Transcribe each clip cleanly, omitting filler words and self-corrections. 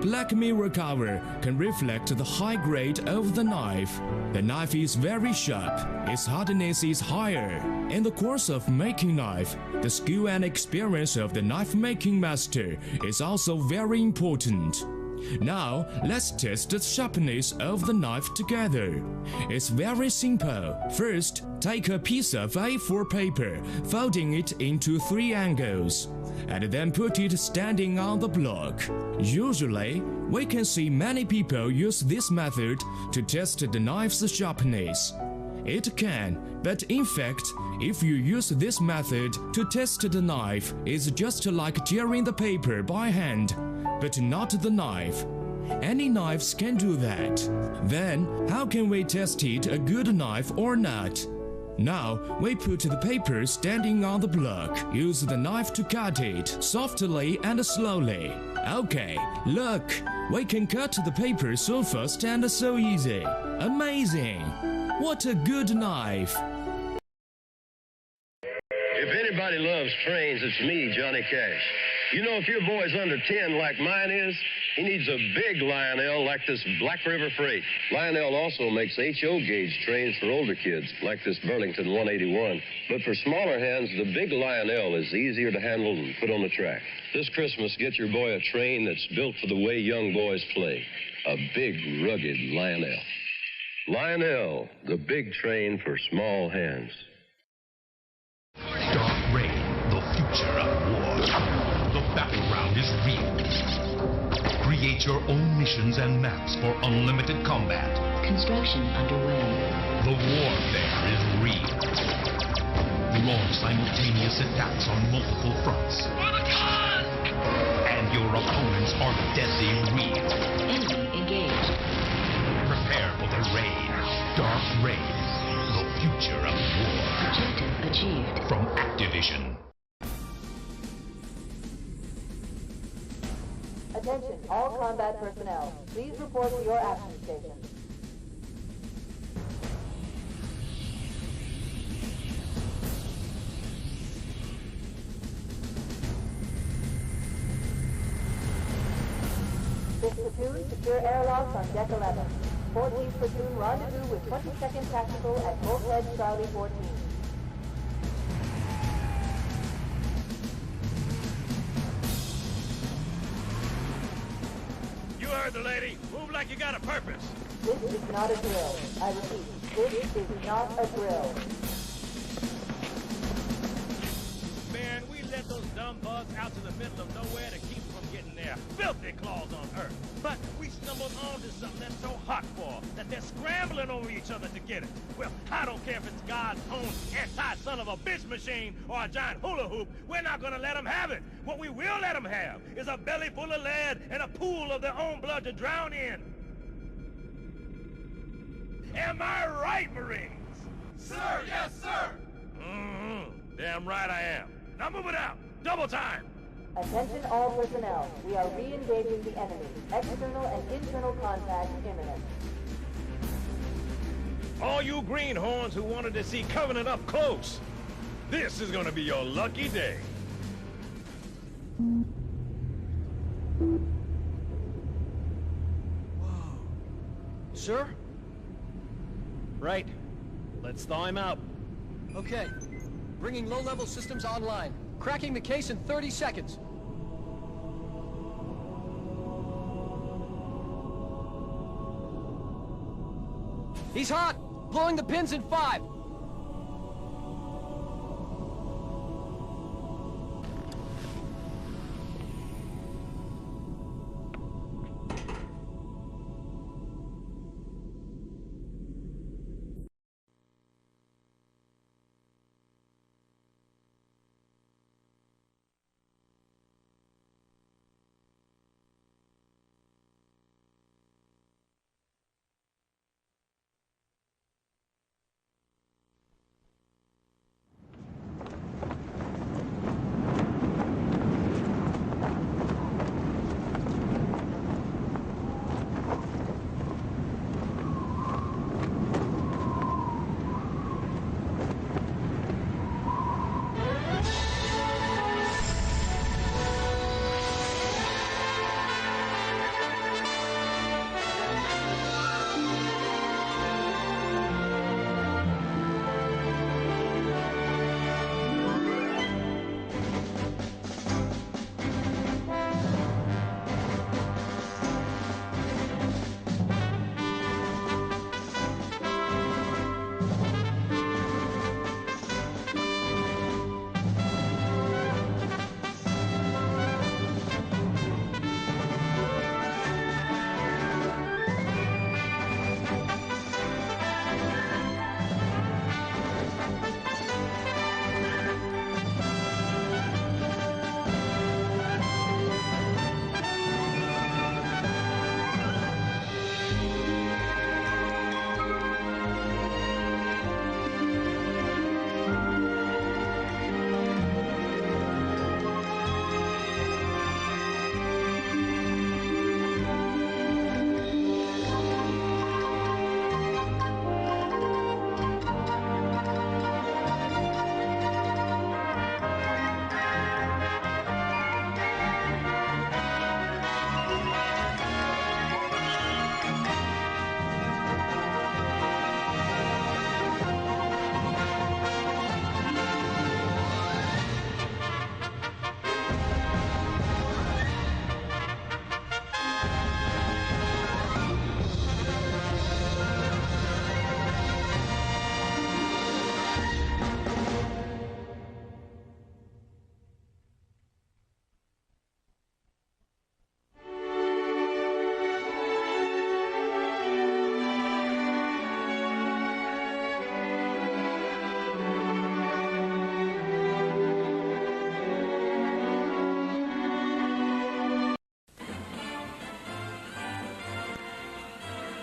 Black mirror cover can reflect the high grade of the knife. The knife is very sharp, its hardness is higher. In the course of making knife, the skill and experience of the knife-making master is also very important. Now, let's test the sharpness of the knife together. It's very simple. First, take a piece of A4 paper, folding it into 3 angles, and then put it standing on the block. Usually, we can see many people use this method to test the knife's sharpness. It can, but in fact, if you use this method to test the knife, it's just like tearing the paper by hand, but not the knife. Any knives can do that. Then, how can we test it a good knife or not? Now, we put the paper standing on the block. Use the knife to cut it, softly and slowly. Okay, look, we can cut the paper so fast and so easy. Amazing! What a good knife! If anybody loves trains, it's me, Johnny Cash. You know, if your boy's under 10 like mine is, he needs a big Lionel like this Black River Freight. Lionel also makes HO gauge trains for older kids, like this Burlington 181. But for smaller hands, the big Lionel is easier to handle and put on the track. This Christmas, get your boy a train that's built for the way young boys play. A big, rugged Lionel. Lionel, the big train for small hands. Dark Rain, the future of war. The battleground is real. Create your own missions and maps for unlimited combat. Construction underway. The warfare is real. Launch simultaneous attacks on multiple fronts. And your opponents are deadly real. Enemy engaged. Prepare for the raid. Dark Raid, the future of war. Objective achieved. From Activision. Attention, all combat personnel. Please report to your action stations. This platoon, secure airlocks on deck 11. 14th platoon rendezvous with 22nd Tactical at Bulkhead Charlie 14. You heard the lady. Move like you got a purpose. This is not a drill. I repeat, this is not a drill. Man, we let those dumb bugs out to the middle of nowhere to keep them from getting their filthy claws on Earth. But we stumbled onto something that's so hot for that they're scrambling over each other to get it. Well, I don't care if it's God's own anti-son of a bitch machine or a giant hula hoop. We're not gonna let them have it. What we will let them have is a belly full of lead and a pool of their own blood to drown in. Am I right, Marines? Sir, yes, sir! Damn right I am. Now move it out. Double time. Attention all personnel. We are re-engaging the enemy. External and internal contact imminent. All you greenhorns who wanted to see Covenant up close, this is gonna be your lucky day. Whoa. Sir? Right. Let's thaw him out. Okay. Bringing low-level systems online. Cracking the case in 30 seconds. He's hot! Blowing the pins in 5!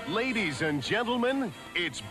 Ladies and gentlemen, it's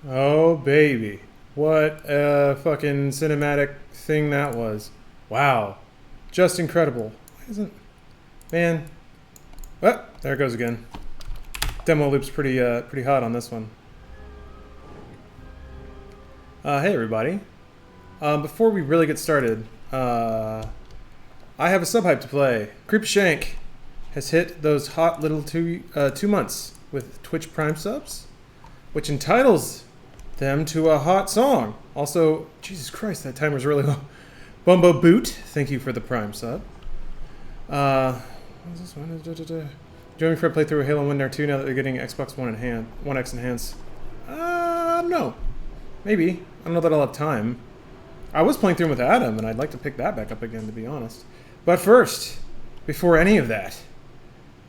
Oh, baby. What a fucking cinematic thing that was. Wow. Just incredible. Why isn't... Man. Oh, there it goes again. Demo loop's pretty hot on this one. Hey, everybody. Before we really get started, I have a sub-hype to play. Creepshank has hit those hot little 2 months with Twitch Prime subs, which entitles them to a hot song. Also, Jesus Christ, that timer's really low. Bumbo Boot, thank you for the Prime sub. What is this one? Join me for a playthrough of Halo 1 and 2 now that they're getting Xbox One X Enhanced. No. Maybe. I don't know that I'll have time. I was playing through them with Adam, and I'd like to pick that back up again, to be honest. But first, before any of that,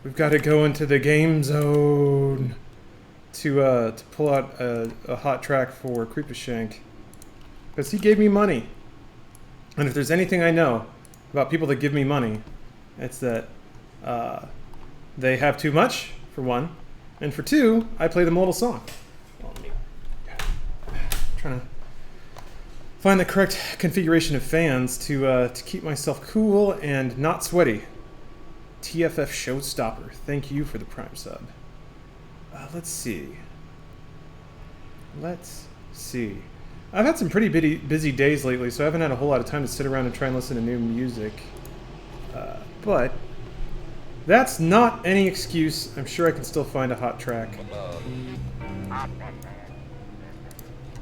we've got to go into the game zone to pull out a hot track for Creepshank, because he gave me money. And if there's anything I know about people that give me money, it's that they have too much, for one, and for two, I play them a little song. Trying to find the correct configuration of fans to keep myself cool and not sweaty. TFF Showstopper, thank you for the Prime sub. Let's see. I've had some pretty busy days lately, so I haven't had a whole lot of time to sit around and try and listen to new music. But that's not any excuse. I'm sure I can still find a hot track.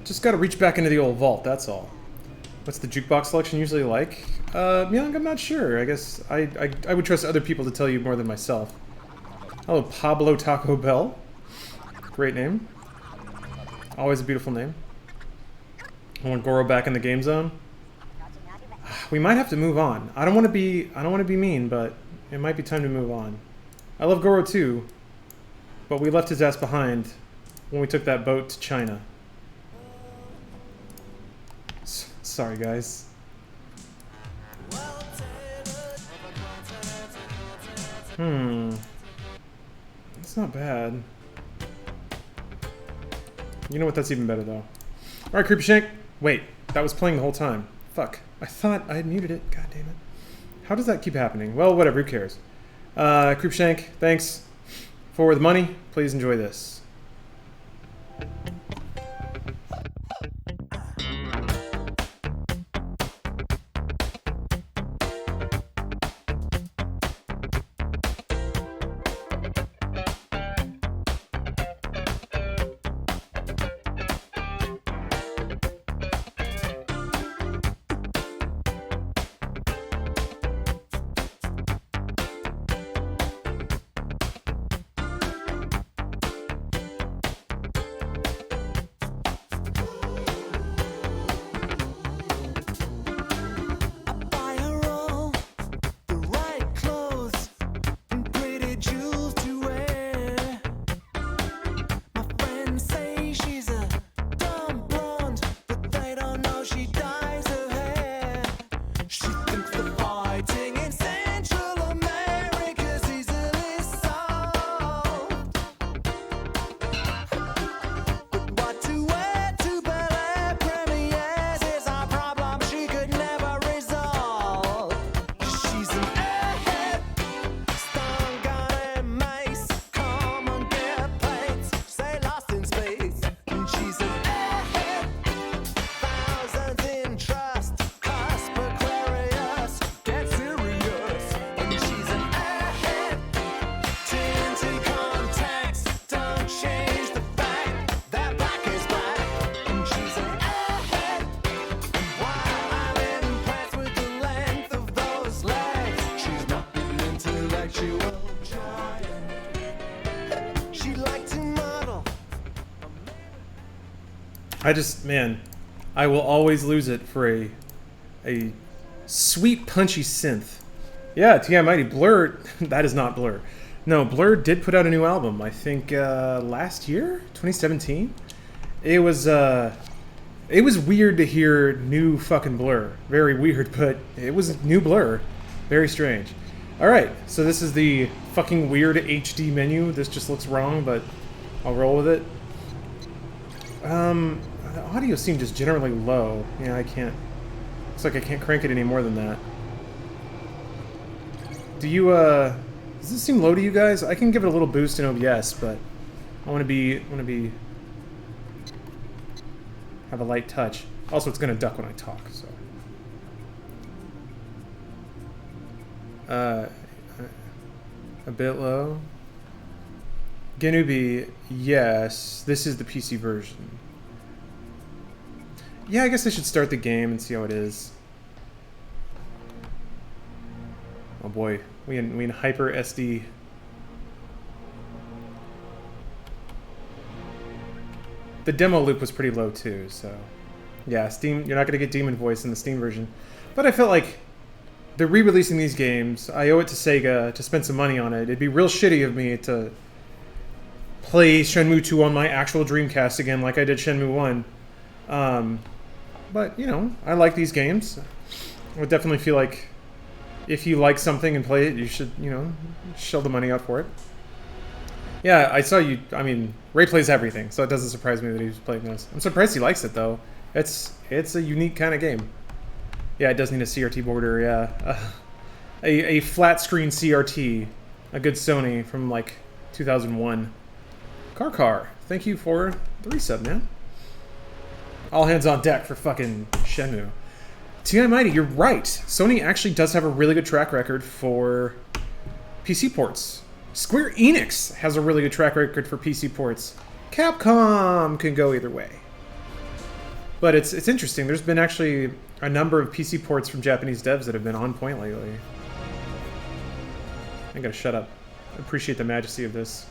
Just gotta reach back into the old vault, that's all. What's the jukebox selection usually like? Young, I'm not sure. I guess I would trust other people to tell you more than myself. Hello, Pablo Taco Bell. Great name. Always a beautiful name. I want Goro back in the game zone. We might have to move on. I don't want to be mean, but it might be time to move on. I love Goro too, but we left his ass behind when we took that boat to China. Sorry, guys. It's not bad. You know what? That's even better, though. Alright, Creepshank. Wait, that was playing the whole time. Fuck. I thought I had muted it. God damn it. How does that keep happening? Well, whatever. Who cares? Creepshank, thanks for the money. Please enjoy this. Man, I will always lose it for a sweet, punchy synth. Yeah, TI Mighty. Blur, that is not Blur. No, Blur did put out a new album, I think last year? 2017? It was weird to hear new fucking Blur. Very weird, but it was new Blur. Very strange. Alright, so this is the fucking weird HD menu. This just looks wrong, but I'll roll with it. The audio seemed just generally low. Yeah, I can't... Looks like I can't crank it any more than that. Do you, does this seem low to you guys? I can give it a little boost in OBS, but I want to be... have a light touch. Also, it's going to duck when I talk, so... a bit low. Gonna be, yes. This is the PC version. Yeah, I guess I should start the game and see how it is. Oh boy, we in hyper SD. The demo loop was pretty low too, so yeah. Steam, you're not gonna get Demon Voice in the Steam version, but I felt like they're re-releasing these games. I owe it to Sega to spend some money on it. It'd be real shitty of me to play Shenmue 2 on my actual Dreamcast again like I did Shenmue 1. But, you know, I like these games. I would definitely feel like if you like something and play it, you should, you know, shell the money out for it. Yeah, I saw you... I mean, Ray plays everything, so it doesn't surprise me that he's playing this. I'm surprised he likes it, though. It's a unique kind of game. Yeah, it does need a CRT border, yeah. A flat-screen CRT. A good Sony from, like, 2001. Car, thank you for the resub, man. All hands on deck for fucking Shenmue. TI Mighty, you're right. Sony actually does have a really good track record for PC ports. Square Enix has a really good track record for PC ports. Capcom can go either way. But it's interesting. There's been actually a number of PC ports from Japanese devs that have been on point lately. I gotta shut up. I appreciate the majesty of this.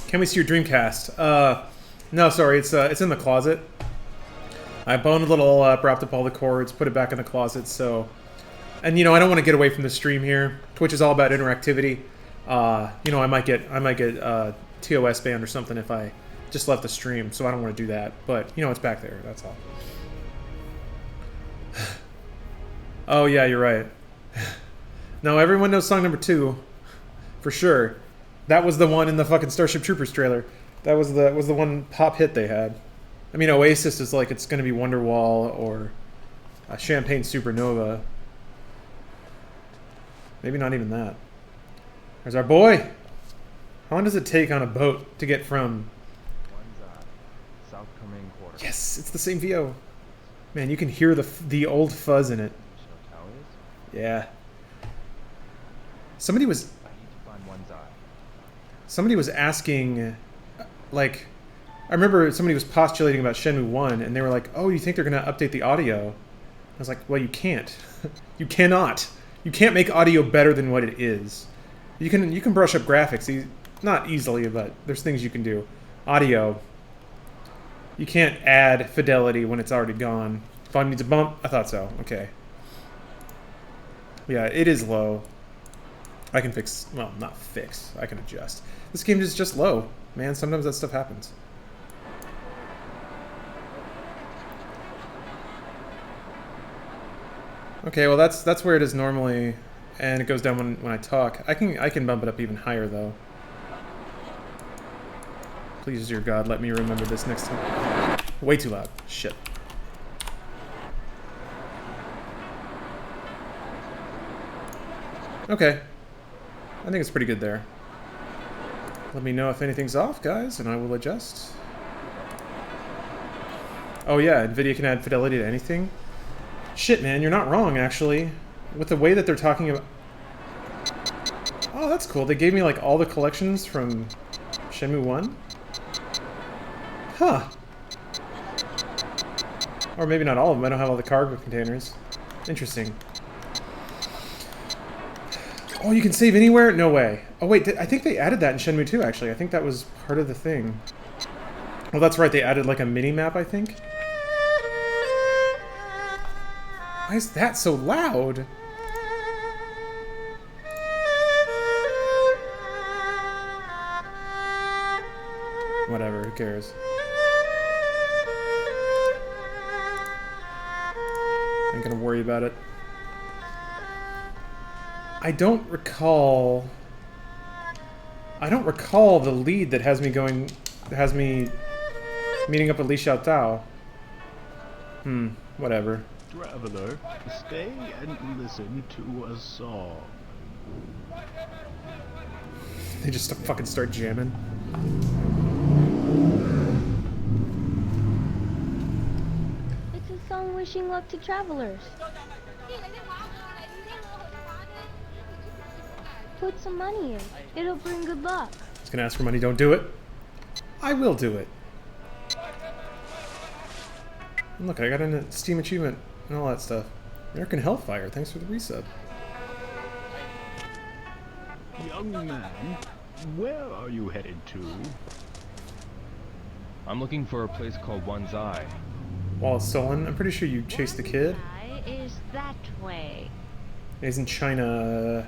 Can we see your Dreamcast? No, sorry, it's in the closet. I boned a little up, wrapped up all the cords, put it back in the closet, so... And, you know, I don't want to get away from the stream here. Twitch is all about interactivity. You know, I might get TOS banned or something if I just left the stream, so I don't want to do that. But, you know, it's back there, that's all. Oh, yeah, you're right. No, everyone knows song number 2. For sure. That was the one in the fucking Starship Troopers trailer. That was the one pop hit they had. I mean, Oasis is like it's going to be Wonderwall or Champagne Supernova. Maybe not even that. There's our boy. How long does it take on a boat to get from... South Korean quarter. Yes, it's the same VO. Man, you can hear the old fuzz in it. Yeah. Somebody was asking, like, I remember somebody was postulating about Shenmue 1, and they were like, oh, you think they're going to update the audio? I was like, well, you can't. You cannot. You can't make audio better than what it is. You can brush up graphics, not easily, but there's things you can do. Audio, you can't add fidelity when it's already gone. Volume needs a bump? I thought so. Okay. Yeah, it is low. I can fix, well, not fix, I can adjust. This game is just low. Man, sometimes that stuff happens. Okay, well that's where it is normally, and it goes down when I talk. I can bump it up even higher though. Please, dear God, let me remember this next time. Way too loud. Shit. Okay. I think it's pretty good there. Let me know if anything's off, guys, and I will adjust. Oh yeah, NVIDIA can add fidelity to anything. Shit, man, you're not wrong, actually. With the way that they're talking about... Oh, that's cool. They gave me, like, all the collections from Shenmue 1? Huh. Or maybe not all of them. I don't have all the cargo containers. Interesting. Oh, you can save anywhere? No way. Oh wait, I think they added that in Shenmue 2 actually. I think that was part of the thing. Oh, that's right, they added like a mini-map, I think. Why is that so loud? Whatever, who cares? Ain't gonna worry about it. I don't recall the lead that has me meeting up with Li Xiaotao. Whatever. Traveler, stay and listen to a song. They just fucking start jamming. It's a song wishing luck to travelers. Put some money in. It'll bring good luck. I was gonna ask for money, don't do it. I will do it. And look, I got a Steam achievement and all that stuff. American Hellfire, thanks for the resub. Young man, where are you headed to? I'm looking for a place called One's Eye. Wallet stolen. I'm pretty sure you chased the kid. Is that way. He's in China.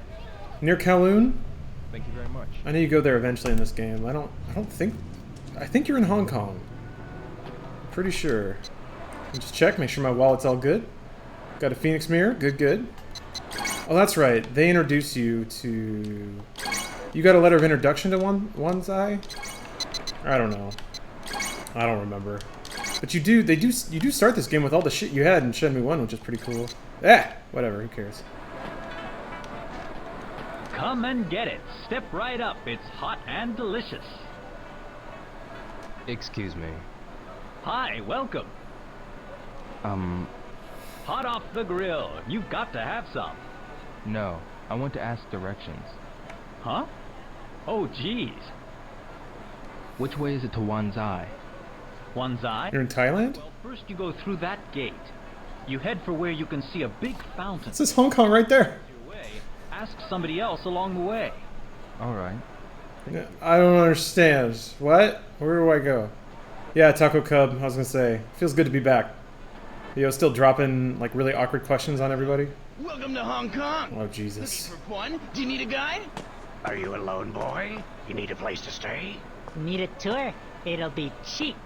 Near Kowloon? Thank you very much. I know you go there eventually in this game. I think you're in Hong Kong. Pretty sure. Just check, make sure my wallet's all good. Got a Phoenix mirror, good. Oh, that's right. They introduce you to... You got a letter of introduction to One's Eye? I don't know. I don't remember. But you do start this game with all the shit you had in Shenmue 1, which is pretty cool. Whatever, who cares? Come and get it. Step right up. It's hot and delicious. Excuse me. Hi, welcome. Hot off the grill. You've got to have some. No, I want to ask directions. Huh? Oh, geez. Which way is it to One's Eye? One's Eye? You're in Thailand? Well, first you go through that gate. You head for where you can see a big fountain. This is Hong Kong right there. Ask somebody else along the way. Alright. I don't understand. What? Where do I go? Yeah, Taco Cub, I was gonna say. Feels good to be back. Yo, still dropping, like, really awkward questions on everybody? Welcome to Hong Kong. Oh, Jesus. Looking for fun? Do you need a guide? Are you a lone boy? You need a place to stay? Need a tour? It'll be cheap.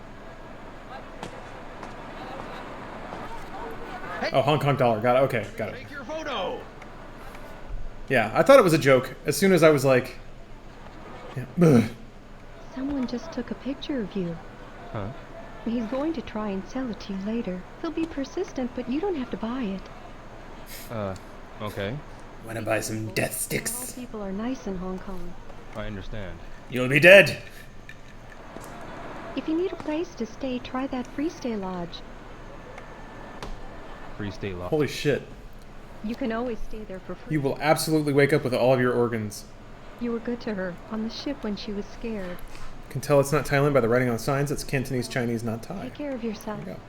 Hey. Oh, Hong Kong dollar. Got it. Okay, got it. Take your photo. Yeah, I thought it was a joke. As soon as I was like... Yeah. Someone just took a picture of you. Huh? He's going to try and sell it to you later. He'll be persistent, but you don't have to buy it. Okay. Wanna buy some death sticks? All people are nice in Hong Kong. I understand. You'll be dead! If you need a place to stay, try that Free Stay Lodge. Free Stay Lodge. Holy shit. You can always stay there for free. You will absolutely wake up with all of your organs. You were good to her on the ship when she was scared. You can tell it's not Thailand by the writing on the signs. It's Cantonese, Chinese, not Thai. Take care of yourself. There you go.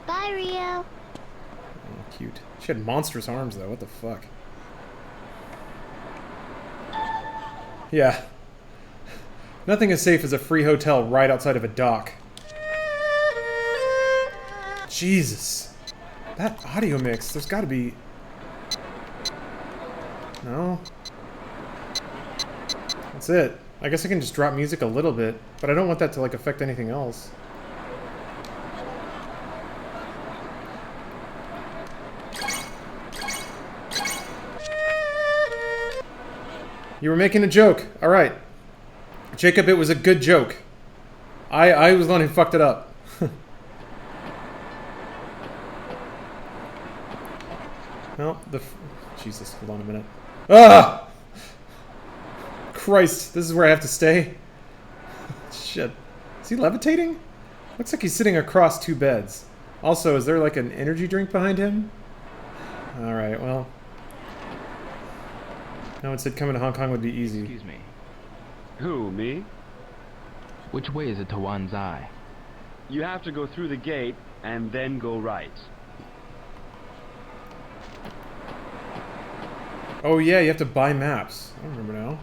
Bye, Rio. Oh, cute. She had monstrous arms, though. What the fuck? Yeah. Nothing as safe as a free hotel right outside of a dock. Jesus. That audio mix, there's gotta be... No? That's it. I guess I can just drop music a little bit, but I don't want that to, like, affect anything else. You were making a joke. Alright. Jacob, it was a good joke. I was the one who fucked it up. Well, Jesus, hold on a minute. Ah! Christ, this is where I have to stay? Shit. Is he levitating? Looks like he's sitting across two beds. Also, is there like an energy drink behind him? Alright, well. No one said coming to Hong Kong would be easy. Excuse me. Who, me? Which way is it to One's Eye? You have to go through the gate and then go right. Oh yeah, you have to buy maps. I don't remember now.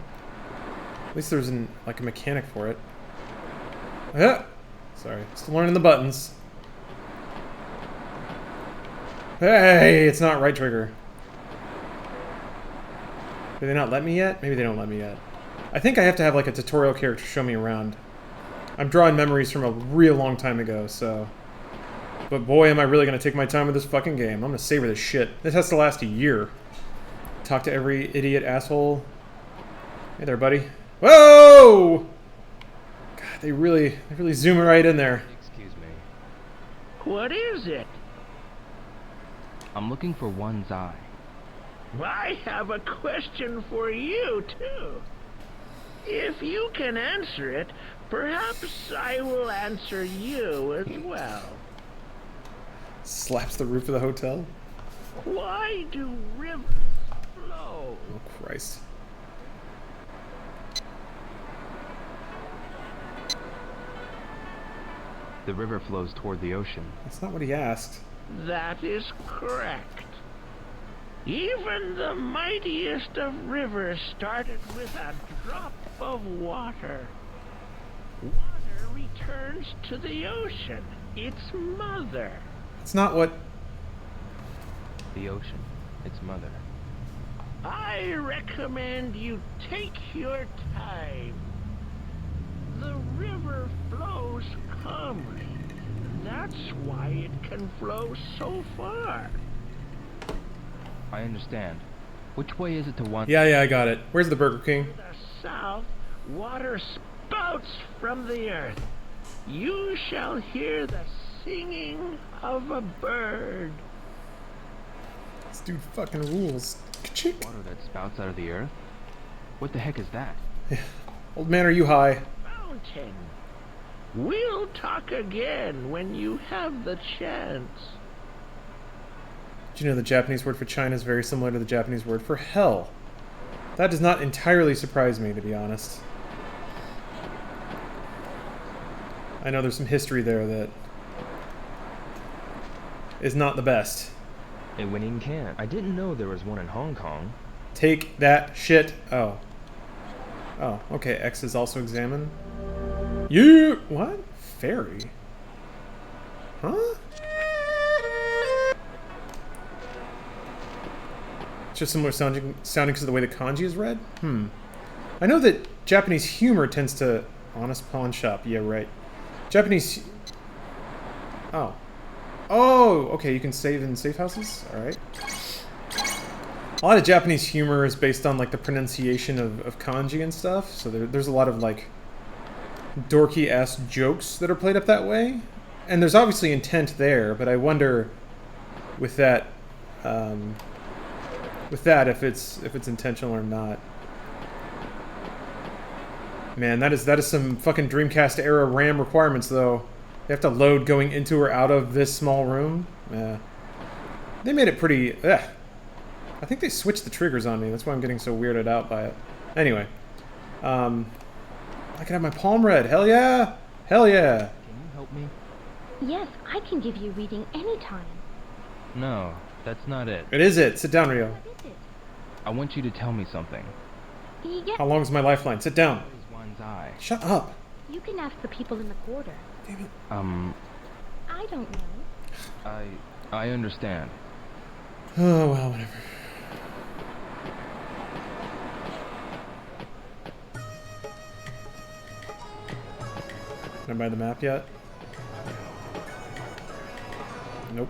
At least there's like a mechanic for it. Sorry, still learning the buttons. Hey, it's not right trigger. Did they not let me yet? Maybe they don't let me yet. I think I have to have like a tutorial character show me around. I'm drawing memories from a real long time ago, so... But boy, am I really going to take my time with this fucking game. I'm going to savor this shit. This has to last a year. Talk to every idiot asshole. Hey there, buddy. Whoa! God, they really zoom right in there. Excuse me. What is it? I'm looking for one's eye. I have a question for you, too. If you can answer it, perhaps I will answer you as well. Slaps the roof of the hotel. Why do rivers flow? Oh, Christ. The river flows toward the ocean. That's not what he asked. That is correct. Even the mightiest of rivers started with a drop of water. Water returns to the ocean, its mother. It's not what... The ocean, its mother. I recommend you take your time. The river flows calmly. That's why it can flow so far. I understand. Which way is it to one? Yeah, I got it. Where's the Burger King? To the south, water spouts from the earth. You shall hear the singing of a bird. This dude fucking rules. Ka-chick. Water that spouts out of the earth? What the heck is that? Old man, are you high? Mountain. We'll talk again when you have the chance. Did you know the Japanese word for China is very similar to the Japanese word for hell? That does not entirely surprise me, to be honest. I know there's some history there that is not the best. A winning can. I didn't know there was one in Hong Kong. Take that shit. Oh. Oh, okay. X is also examine. You what? Fairy? Huh? It's just similar sounding because of the way the kanji is read? I know that Japanese humor tends to... Honest pawn shop. Yeah, right. Japanese... Oh. Oh, okay, you can save in safe houses? Alright. A lot of Japanese humor is based on, like, the pronunciation of kanji and stuff, so there's a lot of, like, dorky-ass jokes that are played up that way. And there's obviously intent there, but I wonder with that, if it's intentional or not. Man, that is some fucking Dreamcast era RAM requirements, though. You have to load going into or out of this small room. Yeah. They made it pretty... I think they switched the triggers on me. That's why I'm getting so weirded out by it. Anyway. I can have my palm read. Hell yeah! Hell yeah! Can you help me? Yes, I can give you reading anytime. No, that's not it. It is it. Sit down, Rio. What is it? I want you to tell me something. Yes. How long is my lifeline? Sit down. What is one's eye? Shut up. You can ask the people in the quarter. Damn it. I don't know. I understand. Oh, well, whatever. Can I buy the map yet? Nope.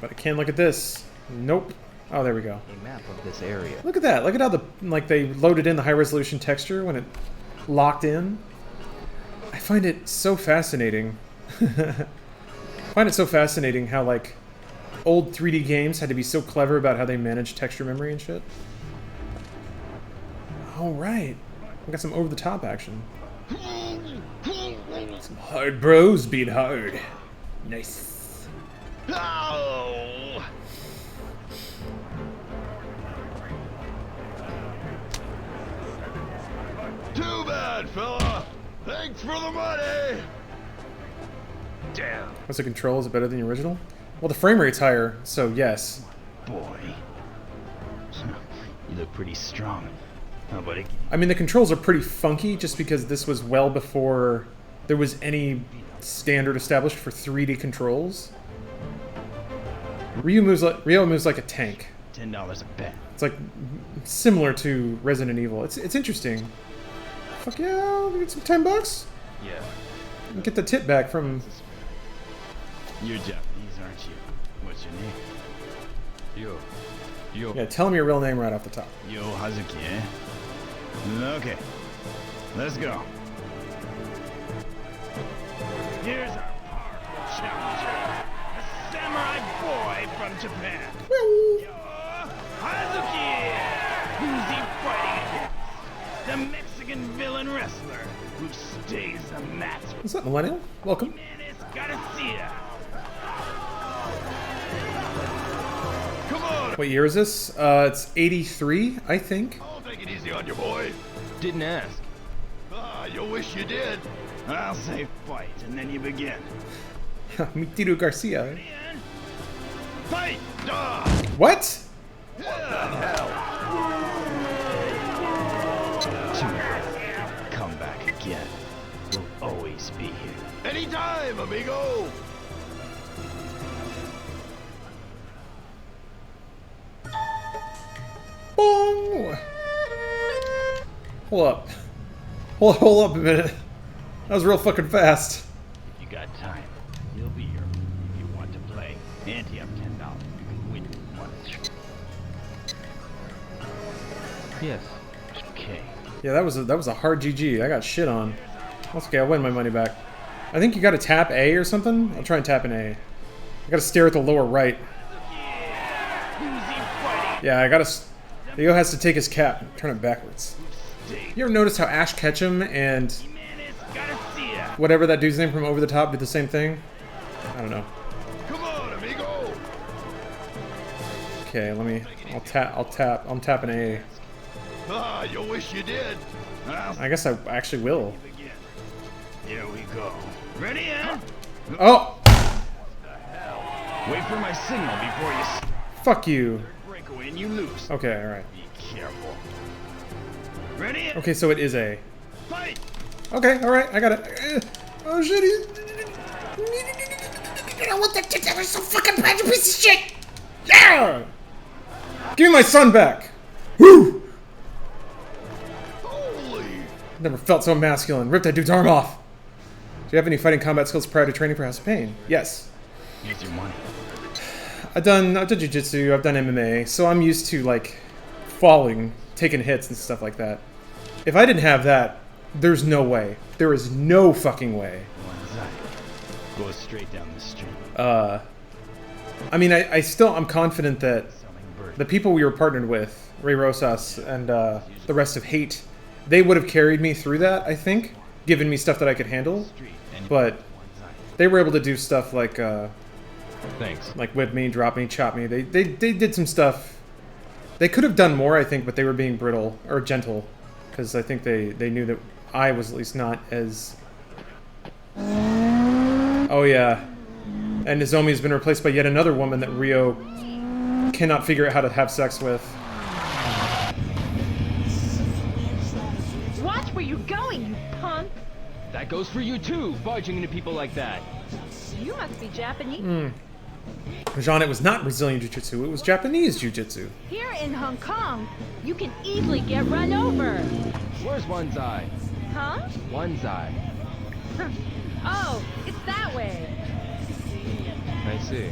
But I can look at this. Nope. Oh, there we go. A map of this area. Look at that. Look at how they loaded in the high resolution texture when it locked in. I find it so fascinating. I find it so fascinating how, like, old 3D games had to be so clever about how they manage texture memory and shit. Alright. We got some over-the-top action. Some hard bros being hard. Nice. Oh! Too bad, fella. Thanks for the money. Damn. What's the control? Is it better than the original? Well, the frame rate's higher, so yes. Boy. look pretty strong. How about it? I mean, the controls are pretty funky just because this was well before there was any standard established for 3D controls. Ryo moves like a tank. $10 a bet. It's like similar to Resident Evil. It's interesting. Fuck yeah, I'll get some $10. Yeah. Get the tip back from... You're Japanese, aren't you? What's your name? Yo. Yeah, tell him your real name right off the top. Yo Hazuki, eh? Okay. Let's go. Here's our powerful challenger. A samurai boy from Japan. Yo Hazuki! Who's he fighting against? The Mexican villain wrestler who stays the mat. What's up, Millennial? Welcome. Come on! What year is this? It's 83, I think. Oh, take it easy on your boy. Didn't ask. Ah, you wish you did. I'll say fight, and then you begin. Mitiru Garcia. Fight! What? What the hell? Come back again. We'll always be here. Anytime, amigo! Bong! Hold up. Hold up a minute. That was real fucking fast. If you got time, he'll be here. If you want to play, ante up $10. You can win once. Yes. Okay. Yeah, that was a hard GG. I got shit on. That's okay, I'll win my money back. I think you gotta tap A or something. I'll try and tap an A. I gotta stare at the lower right. Yeah, I gotta... Leo has to take his cap and turn it backwards. You ever notice how Ash Ketchum and... whatever that dude's name from Over the Top did the same thing? I don't know. Come on, amigo! Okay, let me... I'm tapping A. Ah, you wish you did. I guess I actually will. Here we go. Ready, huh? Oh! Wait for my signal before you... Fuck you. Breakaway and you lose. Okay, alright. Be careful. Ready? Okay, so it is A. Fight! Okay, alright, I got it. Oh shit, I want that shit, that was so fucking bad, you piece of shit! Yeah! Give me my son back! Woo! Holy! Never felt so masculine. Rip that dude's arm off. Do you have any fighting combat skills prior to training for House of Pain? Yes. Here's your money. I've done jiu-jitsu, I've done MMA, so I'm used to, like, falling, taking hits and stuff like that. If I didn't have that, there's no way. There is no fucking way. Go straight down the street. I mean, I'm confident that the people we were partnered with, Ray Rosas and the rest of Hate, they would have carried me through that, I think, given me stuff that I could handle. But they were able to do stuff like, thanks. Like whip me, drop me, chop me. They did some stuff. They could have done more, I think, but they were being brittle or gentle, because I think they knew that I was at least not as. Oh yeah, and Nozomi has been replaced by yet another woman that Ryo cannot figure out how to have sex with. Watch where you're going, you punk! That goes for you too, barging into people like that. You must be Japanese. Jean, it was not Brazilian Jiu-Jitsu, it was Japanese Jiu-Jitsu. Here in Hong Kong, you can easily get run over. Where's One's Eye? Huh? One's Eye. Oh, it's that way. I see.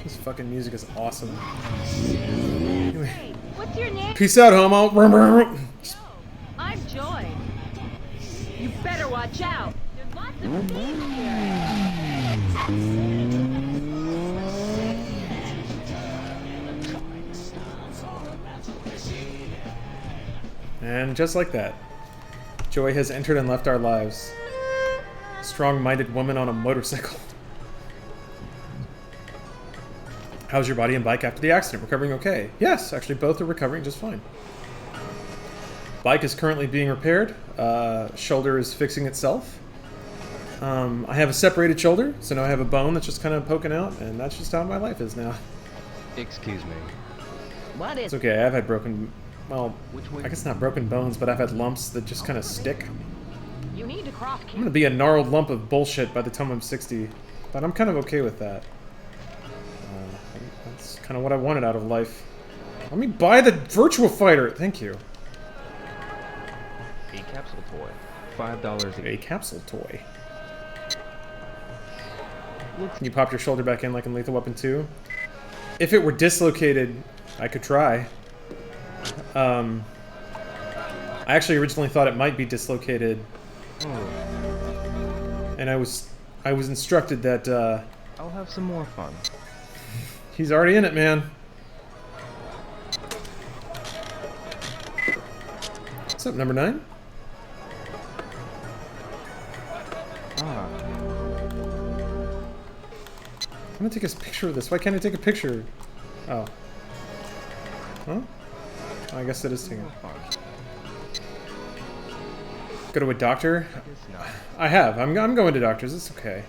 This fucking music is awesome. Hey, what's your name? Peace out, homo. I'm Joy. You better watch out. There's lots of things here. And just like that, Joy has entered and left our lives. Strong-minded woman on a motorcycle. How's your body and bike after the accident? Recovering okay? Yes, actually both are recovering just fine. Bike is currently being repaired. Shoulder is fixing itself. I have a separated shoulder, so now I have a bone that's just kind of poking out, and that's just how my life is now. Excuse me. What is? It's okay, I've had broken well, I guess not broken bones, but I've had lumps that just kind of stick. You need to cross. I'm gonna be a gnarled lump of bullshit by the time I'm 60, but I'm kind of okay with that. That's kind of what I wanted out of life. Let me buy the Virtua Fighter! Thank you. A capsule toy. $5 a capsule toy. Can you pop your shoulder back in like in Lethal Weapon 2? If it were dislocated, I could try. I actually originally thought it might be dislocated. And I was instructed that I'll have some more fun. He's already in it, man. What's up, number 9? I'm gonna take a picture of this. Why can't I take a picture? Oh. Huh? I guess it is taking it. Go to a doctor? I have. I'm going to doctors. It's okay.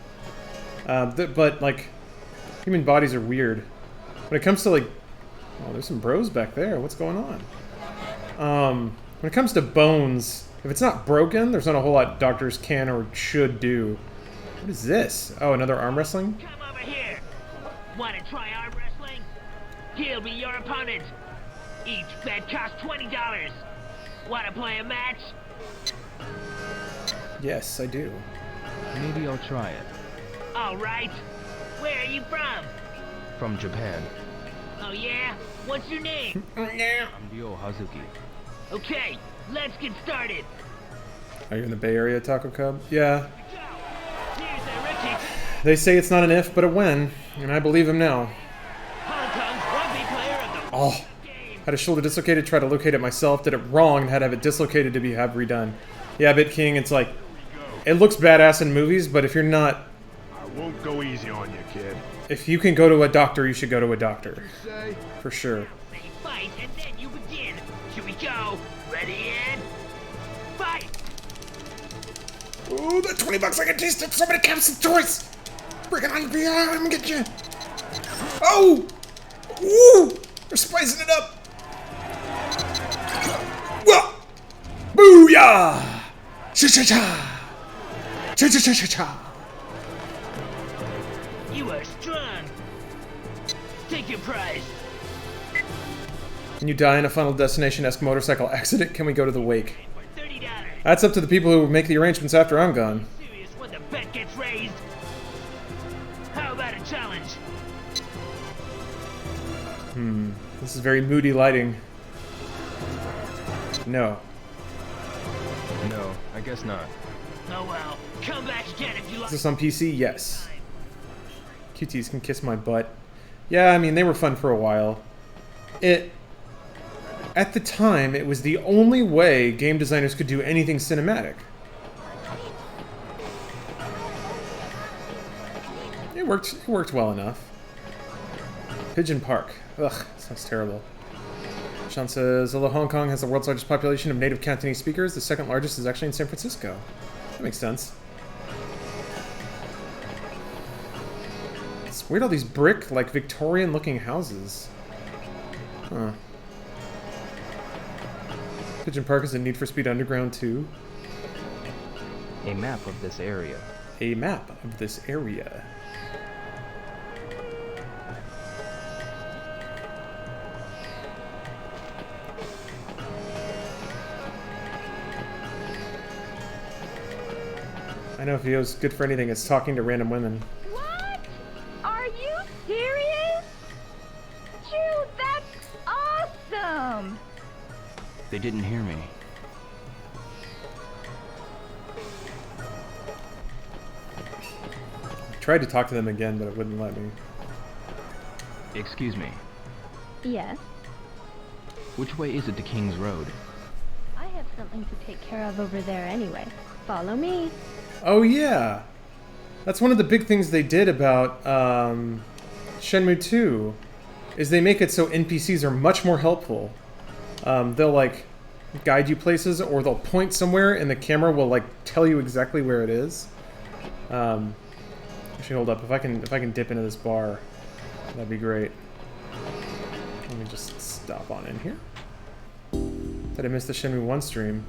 But, like, human bodies are weird. When it comes to, like... Oh, there's some bros back there. What's going on? When it comes to bones, if it's not broken, there's not a whole lot doctors can or should do. What is this? Oh, another arm wrestling? Come over here. Want to try arm wrestling? He'll be your opponent. Each bet costs $20. Want to play a match? Yes, I do. Maybe I'll try it. All right. Where are you from? From Japan. Oh yeah? What's your name? I'm Ryo Hazuki. Okay, let's get started. Are you in the Bay Area, Taco Cub? Yeah. They say it's not an if, but a when, and I believe him now. Oh, had a shoulder dislocated, tried to locate it myself, did it wrong, and had to have it dislocated to have redone. Yeah, Bit King, it's like, it looks badass in movies, but if you're not... I won't go easy on you, kid. If you can go to a doctor, you should go to a doctor. For sure. Fight, and then you begin. Here we go. Ready and fight. Ooh, that $20 I can taste it. So many capsule toys. Bring it on, I'm gonna get you. Oh! Ooh! They're spicing it up. Whoa! Booyah! Cha-cha-cha! Cha-cha-cha-cha-cha! You are strong. Take your prize. Can you die in a Final Destination-esque motorcycle accident? Can we go to the wake? That's up to the people who make the arrangements after I'm gone. Serious when the bet gets raised. How about a challenge? This is very moody lighting. No. No, I guess not. Oh well, come back again if you like. Is this on PC? Yes. QTs can kiss my butt. Yeah, I mean, they were fun for a while. At the time, it was the only way game designers could do anything cinematic. It worked well enough. Pigeon Park. Ugh, sounds terrible. Sean says, although Hong Kong has the world's largest population of native Cantonese speakers, the second largest is actually in San Francisco. That makes sense. It's weird all these brick, like, Victorian-looking houses. Huh. Pigeon Park is in Need for Speed Underground 2. A map of this area. A map of this area. I know if VO's good for anything, it's talking to random women. What? Are you serious? Dude, that's awesome! They didn't hear me. I tried to talk to them again, but it wouldn't let me. Excuse me. Yes? Which way is it to King's Road? I have something to take care of over there anyway. Follow me. Oh yeah! That's one of the big things they did about Shenmue 2, is they make it so NPCs are much more helpful. They'll like guide you places, or they'll point somewhere and the camera will like tell you exactly where it is. Actually, hold up, if I can dip into this bar, that'd be great. Let me just stop on in here. That I missed the Shenmue 1 stream.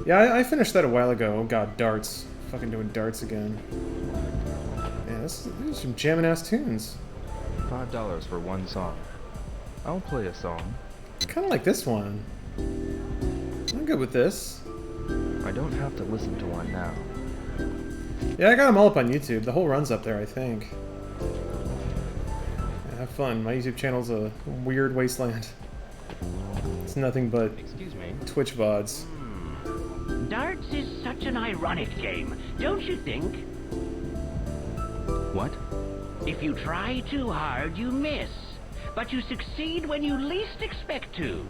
Yeah, I finished that a while ago. Oh god, darts. Fucking doing darts again. Yeah, these are some jamming ass tunes. $5 for one song. I'll play a song. Kind of like this one. I'm good with this. I don't have to listen to one now. Yeah, I got them all up on YouTube. The whole run's up there, I think. Yeah, have fun. My YouTube channel's a weird wasteland. It's nothing but Twitch VODs. Darts is such an ironic game, don't you think? What? If you try too hard, you miss. But you succeed when you least expect to.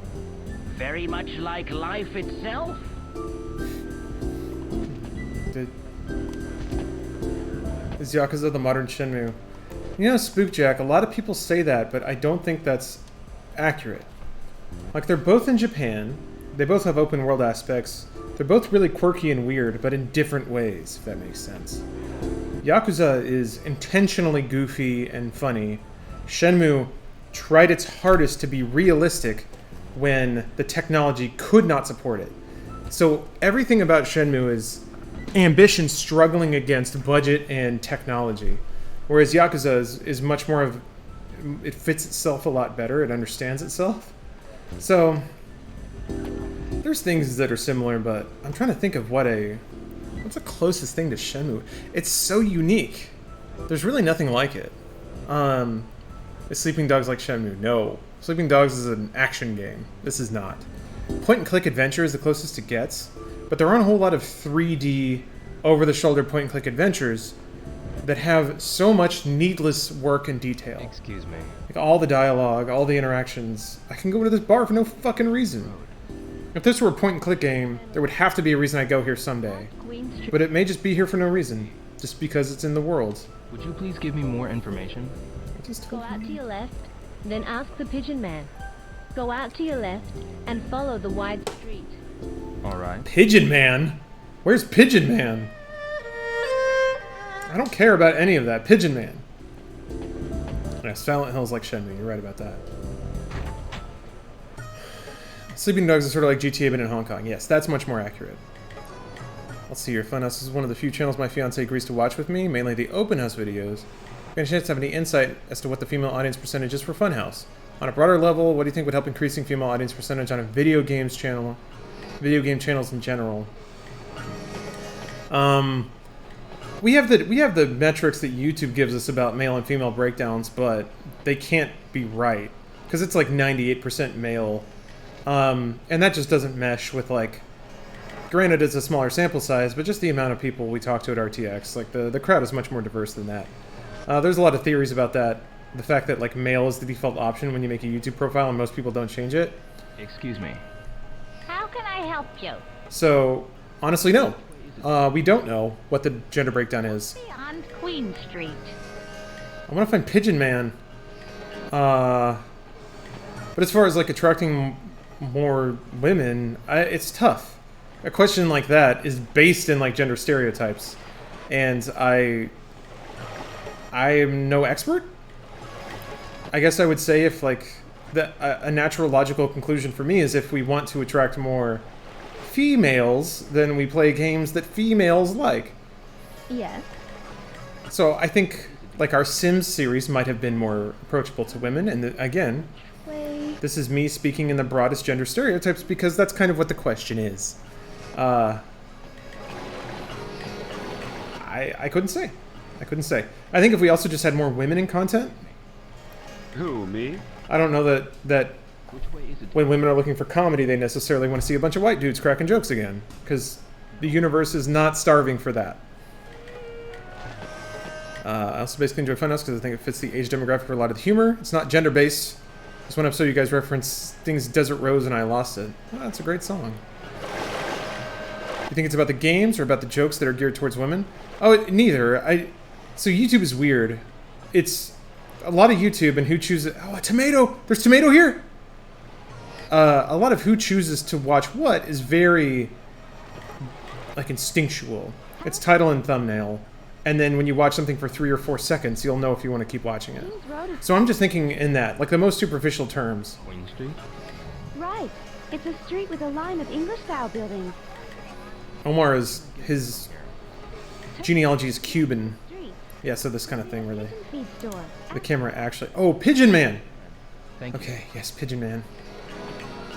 Very much like life itself. Is Yakuza the modern Shenmue? You know, Spookjack, a lot of people say that, but I don't think that's accurate. Like, they're both in Japan. They both have open world aspects. They're both really quirky and weird, but in different ways, if that makes sense. Yakuza is intentionally goofy and funny. Shenmue tried its hardest to be realistic when the technology could not support it. So everything about Shenmue is ambition struggling against budget and technology. Whereas Yakuza is much more of... it fits itself a lot better. It understands itself. So there's things that are similar, but I'm trying to think of what's the closest thing to Shenmue? It's so unique. There's really nothing like it. Is Sleeping Dogs like Shenmue? No. Sleeping Dogs is an action game. This is not. Point-and-click adventure is the closest it gets, but there aren't a whole lot of 3D, over-the-shoulder point-and-click adventures that have so much needless work and detail. Excuse me. Like all the dialogue, all the interactions. I can go to this bar for no fucking reason. If this were a point-and-click game, there would have to be a reason I go here someday. But it may just be here for no reason, just because it's in the world. Would you please give me more information? Go out to your left, then ask the Pigeon Man. Go out to your left, and follow the wide street. Alright. Pigeon Man? Where's Pigeon Man? I don't care about any of that. Pigeon Man. Yeah, Silent Hill's like Shenmue. You're right about that. Sleeping Dogs is sort of like GTA but in Hong Kong. Yes, that's much more accurate. Let's see here. Funhouse is one of the few channels my fiance agrees to watch with me, mainly the open house videos. Any chance to have any insight as to what the female audience percentage is for Funhouse? On a broader level, what do you think would help increasing female audience percentage on a video games channel? Video game channels in general. We have the metrics that YouTube gives us about male and female breakdowns, but they can't be right because it's like 98% male, and that just doesn't mesh with, like, granted it's a smaller sample size, but just the amount of people we talk to at RTX. Like the crowd is much more diverse than that. There's a lot of theories about that. The fact that, like, male is the default option when you make a YouTube profile and most people don't change it. Excuse me. How can I help you? So, honestly, no. We don't know what the gender breakdown is. On Queen Street. I want to find Pigeon Man. But as far as, like, attracting more women, it's tough. A question like that is based in, like, gender stereotypes. And I am no expert. I guess I would say if, like, a natural logical conclusion for me is if we want to attract more females, then we play games that females like. Yes. So I think, like, our Sims series might have been more approachable to women, and again, this is me speaking in the broadest gender stereotypes because that's kind of what the question is. I couldn't say. I couldn't say. I think if we also just had more women in content. Who, me? I don't know that when women are looking for comedy, they necessarily want to see a bunch of white dudes cracking jokes again, because the universe is not starving for that. I also basically enjoy Funhouse because I think it fits the age demographic for a lot of the humor. It's not gender-based. This one episode you guys reference things Desert Rose and I Lost It. Oh, that's a great song. You think it's about the games or about the jokes that are geared towards women? Oh, neither. So YouTube is weird. It's a lot of YouTube and who chooses... Oh, a tomato! There's tomato here! A lot of who chooses to watch what is very, like, instinctual. It's title and thumbnail. And then when you watch something for 3 or 4 seconds, you'll know if you want to keep watching it. So I'm just thinking in that, like, the most superficial terms. Queen Street? Right. It's a street with a line of English-style buildings. Omar is... his genealogy is Cuban. Yeah, so this kind of thing where the camera actually... Oh, Pigeon Man! Thank you. Okay, yes, Pigeon Man.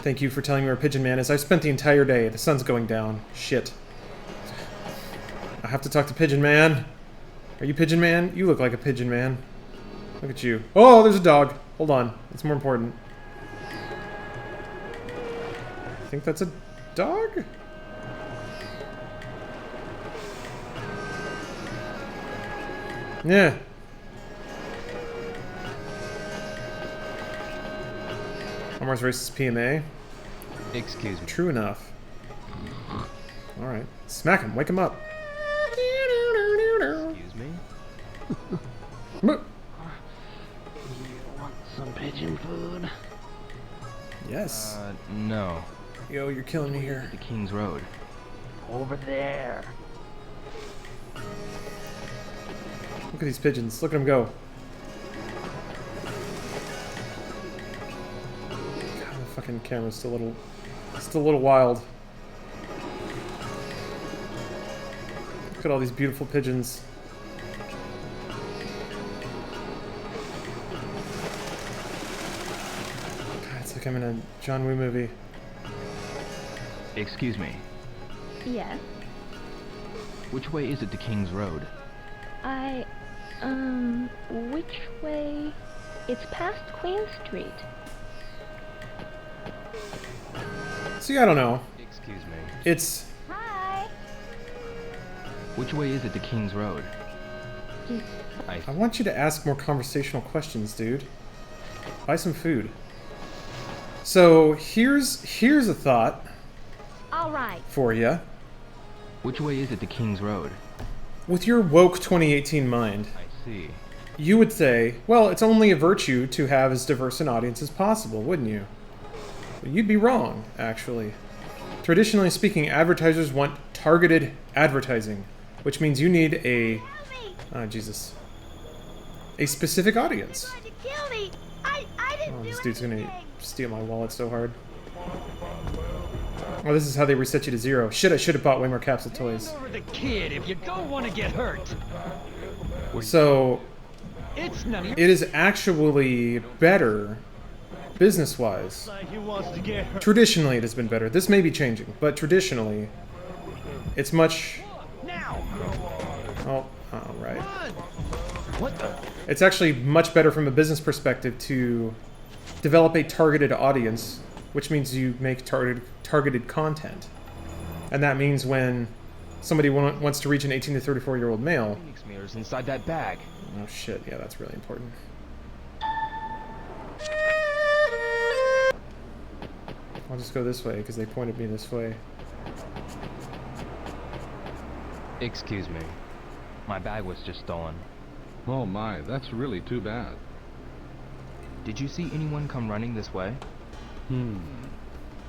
Thank you for telling me where Pigeon Man is. I've spent the entire day. The sun's going down. Shit. I have to talk to Pigeon Man. Are you Pigeon Man? You look like a Pigeon Man. Look at you. Oh, there's a dog. Hold on. It's more important. I think that's a dog? Yeah. Omar's racist PMA. Excuse me. True enough. Alright. Smack him. Wake him up. Excuse me? You want some pigeon food? Yes. No. Yo, you're killing me here. The King's Road. Over there. Look at these pigeons. Look at them go. God, the fucking camera's still a little wild. Look at all these beautiful pigeons. God, it's like I'm in a John Woo movie. Excuse me. Yes. Which way is it to King's Road? Which way? It's past Queen Street. See, I don't know. Excuse me. It's... Hi. Which way is it to King's Road? I want you to ask more conversational questions, dude. Buy some food. So, here's a thought. All right. For you. Which way is it to King's Road? With your woke 2018 mind, I see. You would say, well, it's only a virtue to have as diverse an audience as possible, wouldn't you? But you'd be wrong, actually. Traditionally speaking, advertisers want targeted advertising, which means you need a... Jesus. A specific audience. Oh, this dude's gonna steal my wallet so hard. Oh, this is how they reset you to 0. Shit, I should have bought way more capsule toys. Over the kid if you don't want to get hurt. So, It's none of your... it is actually better, business-wise. Traditionally, it has been better. This may be changing, but traditionally, it's much... Oh, alright. What the? It's actually much better from a business perspective to develop a targeted audience, which means you make targeted content. And that means when somebody wants to reach an 18 to 34-year-old male... Phoenix mirrors inside that bag. Oh shit, yeah, that's really important. I'll just go this way, because they pointed me this way. Excuse me. My bag was just stolen. Oh my, that's really too bad. Did you see anyone come running this way?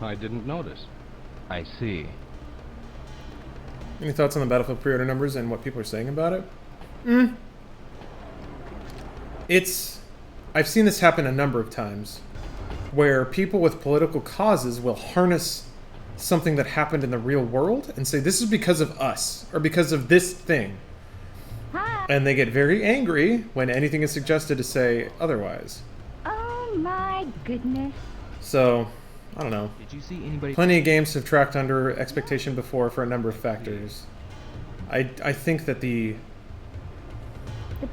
I didn't notice. I see. Any thoughts on the Battlefield pre-order numbers and what people are saying about it? I've seen this happen a number of times, where people with political causes will harness something that happened in the real world and say, this is because of us, or because of this thing. Hi. And they get very angry when anything is suggested to say otherwise. Oh my goodness. So, I don't know. Did you see anybody? Plenty of games have tracked under expectation before for a number of factors. I think that the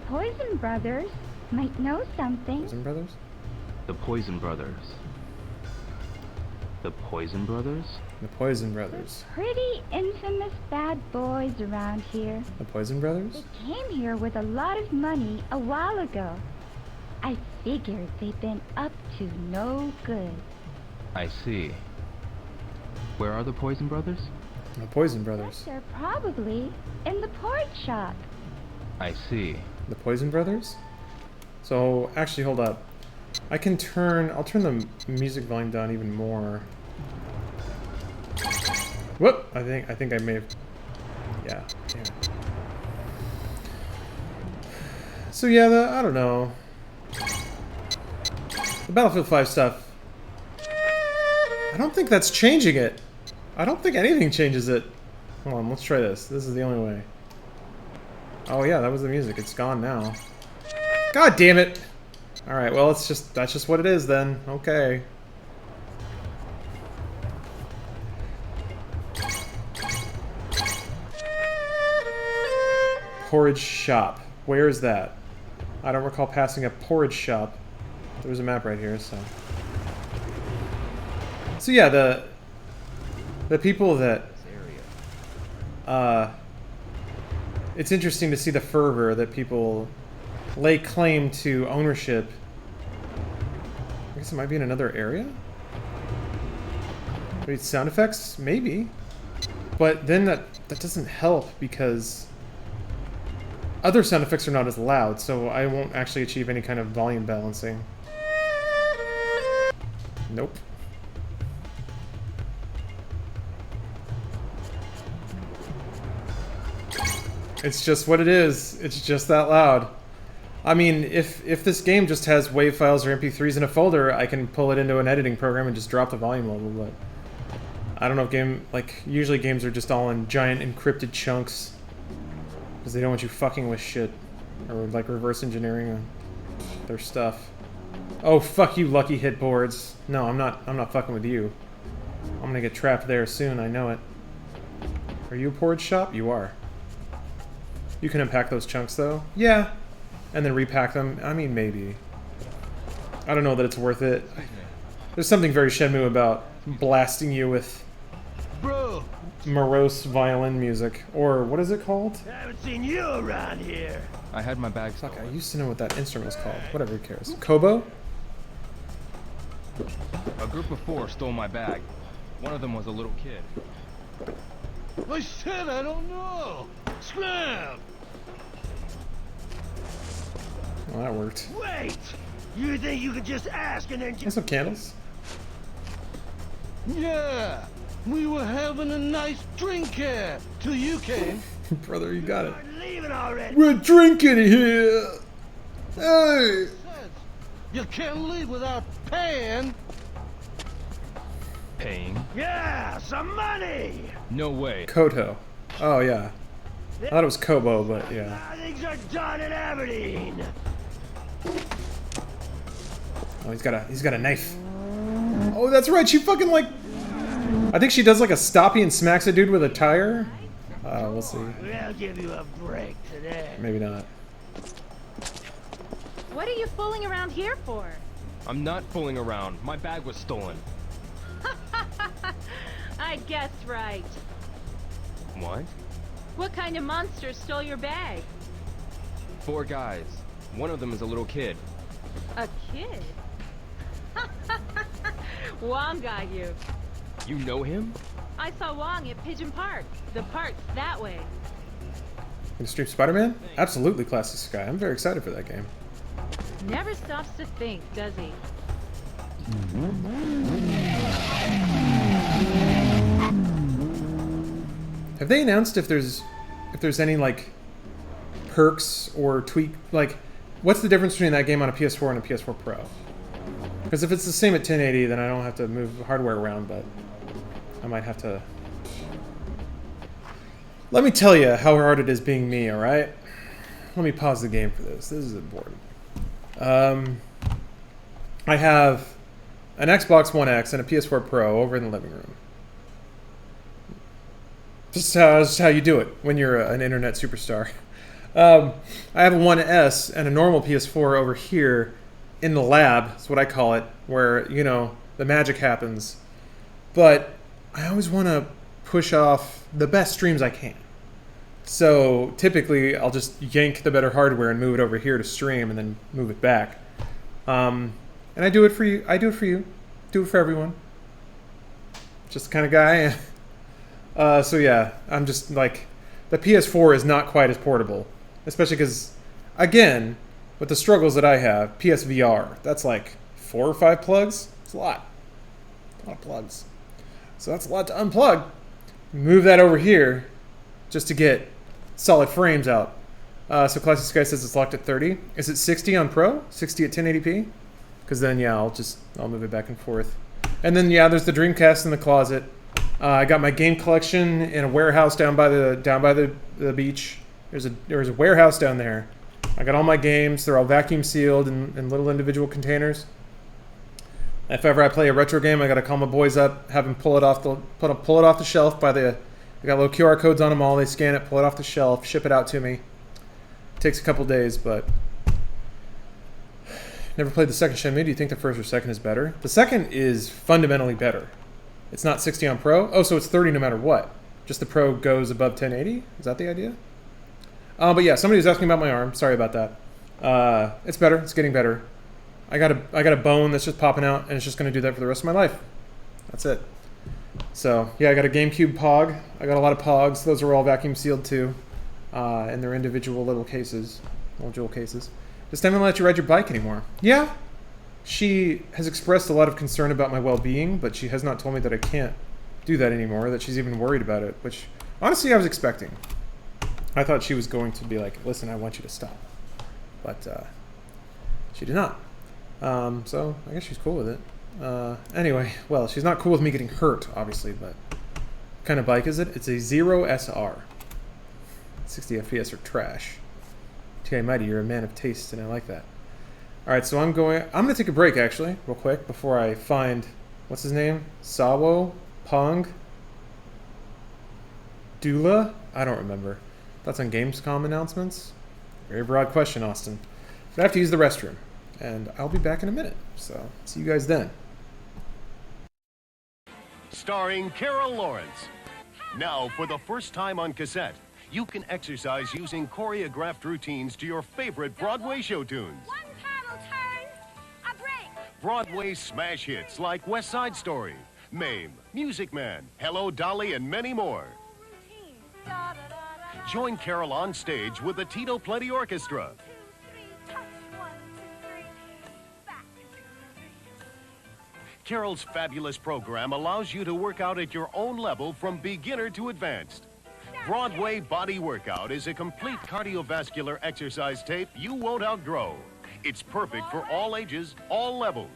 Poison Brothers might know something. Poison Brothers? The Poison Brothers. The Poison Brothers? The Poison Brothers. Pretty infamous bad boys around here. The Poison Brothers? They came here with a lot of money a while ago. I figured they'd been up to no good. I see. Where are the Poison Brothers? The Poison Brothers. They're probably in the pork shop. I see. The Poison Brothers? So, actually, hold up. I'll turn the music volume down even more. Whoop! I think I may have... Yeah. So yeah, I don't know. The Battlefield 5 stuff... I don't think that's changing it. I don't think anything changes it. Hold on, let's try this. This is the only way. Oh yeah, that was the music. It's gone now. God damn it! Alright, well that's just what it is then. Okay. Porridge shop. Where is that? I don't recall passing a porridge shop. There's a map right here, so. So yeah, the people that it's interesting to see the fervor that people lay claim to ownership. I guess it might be in another area? Wait, sound effects? Maybe. But then that doesn't help because other sound effects are not as loud, so I won't actually achieve any kind of volume balancing. Nope. It's just what it is. It's just that loud. I mean, if this game just has WAV files or MP3s in a folder, I can pull it into an editing program and just drop the volume level, but I don't know if usually games are just all in giant encrypted chunks because they don't want you fucking with shit or like reverse engineering their stuff. Oh, fuck you, lucky hit boards. No, I'm not fucking with you. I'm gonna get trapped there soon, I know it. Are you a porridge shop? You are. You can unpack those chunks, though. Yeah. And then repack them. I mean, maybe. I don't know that it's worth it. There's something very Shenmue about blasting you with morose violin music. Or, what is it called? I haven't seen you around here. I had my bag. Fuck, I used to know what that instrument was called. Whatever, who cares. Kobo? A group of 4 stole my bag. One of them was a little kid. I said I don't know. Scram! Well, that worked. Wait! You think you could just ask and then Want just... some candles? Yeah! We were having a nice drink here till you came. Brother, you got it. Leaving already. We're drinking here! Hey! You can't leave without paying. Paying? Yeah, some money! No way. Koto. Oh, yeah. I thought it was Kobo, but yeah. Things are done in Aberdeen. Oh, he's got a knife. Oh, that's right. She fucking like. I think she does like a stoppie and smacks a dude with a tire. We'll see. We'll give you a break today. Maybe not. What are you fooling around here for? I'm not fooling around. My bag was stolen. I guessed right. What? What kind of monster stole your bag? 4 guys. One of them is a little kid. A kid? Wong got you. You know him? I saw Wong at Pigeon Park. The park's that way. Gonna stream Spider-Man? Absolutely, Classic Sky. I'm very excited for that game. Never stops to think, does he? Have they announced if there's any like perks or tweak, like what's the difference between that game on a PS4 and a PS4 Pro? Because if it's the same at 1080, then I don't have to move hardware around, but I might have to. Let me tell you how hard it is being me, alright? Let me pause the game for this. This is important. I have an Xbox One X and a PS4 Pro over in the living room. Just how you do it when you're an internet superstar. I have a One S and a normal PS4 over here in the lab. That's what I call it, where, you know, the magic happens. But I always want to push off the best streams I can. So typically I'll just yank the better hardware and move it over here to stream and then move it back. And I do it for you. I do it for you. Do it for everyone. Just the kind of guy. So yeah, I'm just like, the PS4 is not quite as portable. Especially because, again, with the struggles that I have, PSVR, that's like 4 or 5 plugs. It's a lot. A lot of plugs. So that's a lot to unplug. Move that over here just to get solid frames out. So Classic Sky says it's locked at 30. Is it 60 on Pro? 60 at 1080p? Because then, yeah, I'll move it back and forth. And then yeah, there's the Dreamcast in the closet. I got my game collection in a warehouse down by the beach. There's a warehouse down there. I got all my games. They're all vacuum sealed in little individual containers. If ever I play a retro game, I gotta call my boys up, have them pull it off the shelf by the. I got little QR codes on them all. They scan it, pull it off the shelf, ship it out to me. It takes a couple days, but never played the second Shenmue. Do you think the first or second is better? The second is fundamentally better. It's not 60 on Pro. Oh, so it's 30 no matter what. Just the Pro goes above 1080. Is that the idea? But yeah, somebody was asking about my arm. Sorry about that. It's better. It's getting better. I got a bone that's just popping out, and it's just going to do that for the rest of my life. That's it. So yeah, I got a GameCube Pog. I got a lot of Pogs. Those are all vacuum sealed too, in their individual little cases, little jewel cases. Does Stan let you ride your bike anymore? Yeah. She has expressed a lot of concern about my well-being, but she has not told me that I can't do that anymore, that she's even worried about it, which honestly I was expecting. I thought she was going to be like, listen, I want you to stop. But she did not. So I guess she's cool with it. Anyway, well, she's not cool with me getting hurt, obviously, but what kind of bike is it? It's a Zero SR. 60 FPS are trash. TI Mighty, you're a man of taste, and I like that. Alright, so I'm going to take a break, actually, real quick, before I find, what's his name? Sawo? Pong? Dula? I don't remember. That's on Gamescom announcements? Very broad question, Austin. But I have to use the restroom, and I'll be back in a minute, so see you guys then. Starring Carol Lawrence. Now, for the first time on cassette, you can exercise using choreographed routines to your favorite Broadway show tunes. One paddle turn, a break. Broadway smash hits like West Side Story, Mame, Music Man, Hello Dolly, and many more. Join Carol on stage with the Tito Plenty Orchestra. Carol's fabulous program allows you to work out at your own level from beginner to advanced. Broadway Body Workout is a complete cardiovascular exercise tape you won't outgrow. It's perfect for all ages, all levels.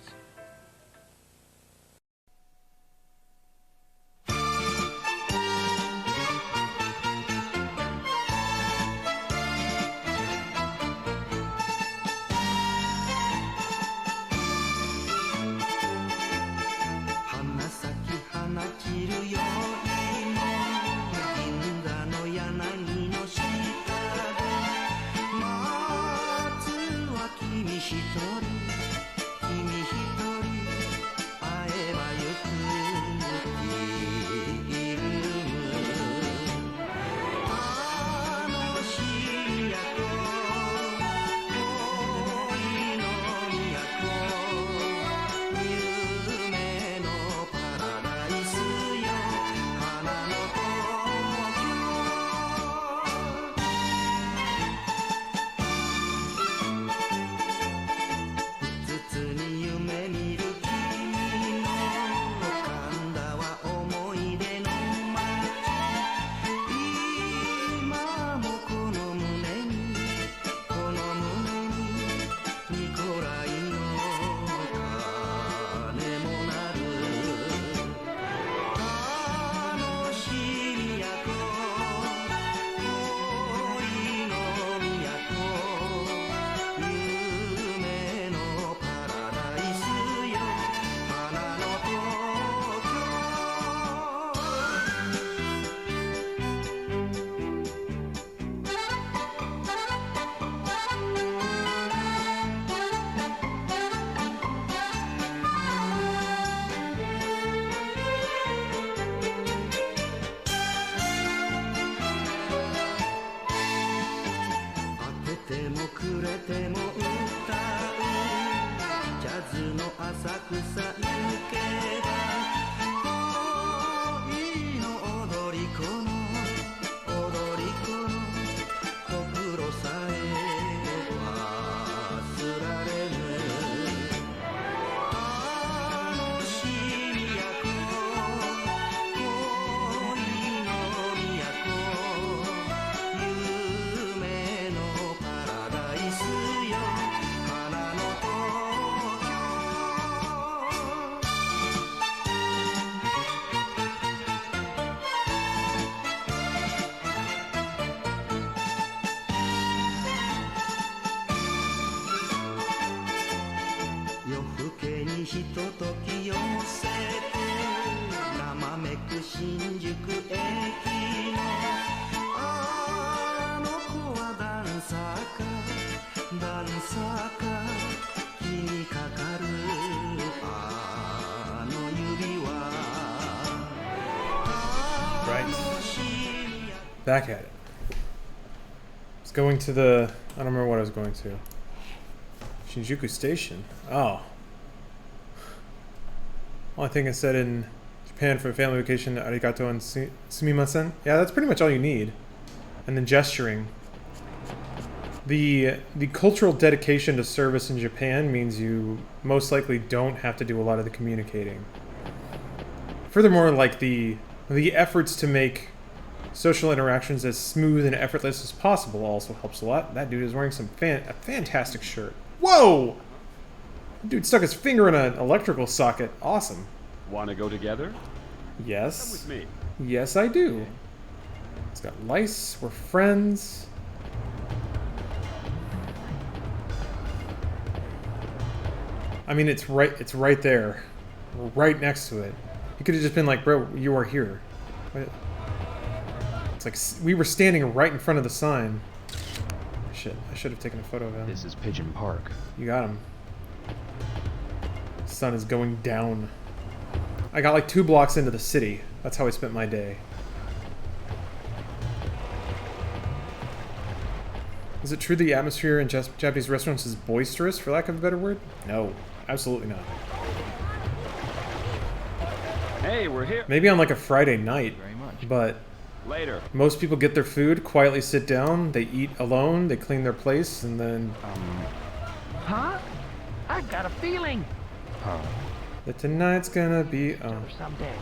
Right. Back at it. It's going to the... I don't remember what I was going to. Shinjuku Station. Oh. Well, I think I said in Japan for a family vacation, arigato and sumimasen. Yeah, that's pretty much all you need. And then gesturing. The cultural dedication to service in Japan means you most likely don't have to do a lot of the communicating. Furthermore, like the efforts to make social interactions as smooth and effortless as possible also helps a lot. That dude is wearing a fantastic shirt. Whoa! Dude stuck his finger in an electrical socket. Awesome. Want to go together? Yes. Come with me. Yes, I do. It's got lice. We're friends. I mean, it's right there. We're right next to it. He could have just been like, bro, you are here. It's like we were standing right in front of the sign. Shit, I should have taken a photo of him. This is Pigeon Park. You got him. The sun is going down. I got like 2 blocks into the city. That's how I spent my day. Is it true the atmosphere in Japanese restaurants is boisterous, for lack of a better word? No, absolutely not. Hey, we're here. Maybe on like a Friday night, but later. Most people get their food, quietly sit down, they eat alone, they clean their place, and then... Huh? I got a feeling. Huh? That tonight's gonna be... Someday.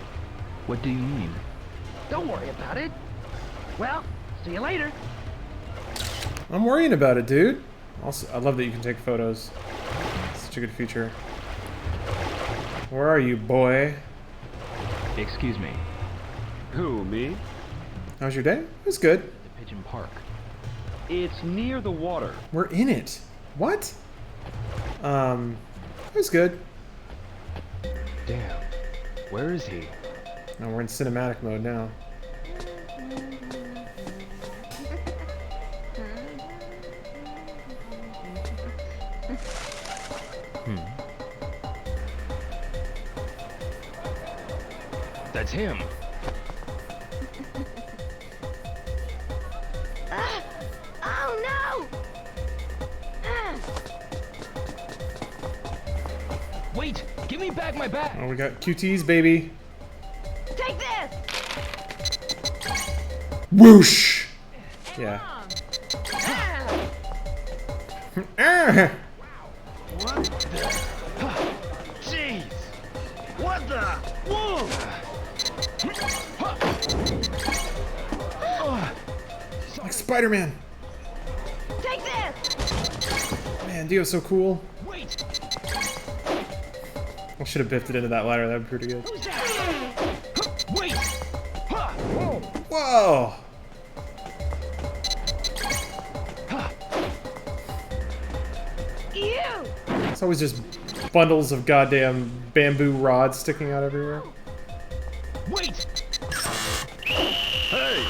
What do you mean? Don't worry about it. Well, see you later. I'm worrying about it, dude. Also, I love that you can take photos. Such a good feature. Where are you, boy? Excuse me. Who, me? How's your day? It was good. The Pigeon Park. It's near the water. We're in it. What? It was good. Damn. Where is he? No, we're in cinematic mode now. That's him. Oh no! Wait! Give me back my bag! Oh, we got QTs, baby. Take this! Whoosh! Yeah. What the? Jeez! What the? Whoa! Like Spider-Man. Take this! Man, Dio's so cool. Wait! I should have biffed it into that ladder. That'd be pretty good. Who's that? Wait! Whoa! Ew! It's always just bundles of goddamn bamboo rods sticking out everywhere. Wait! Hey!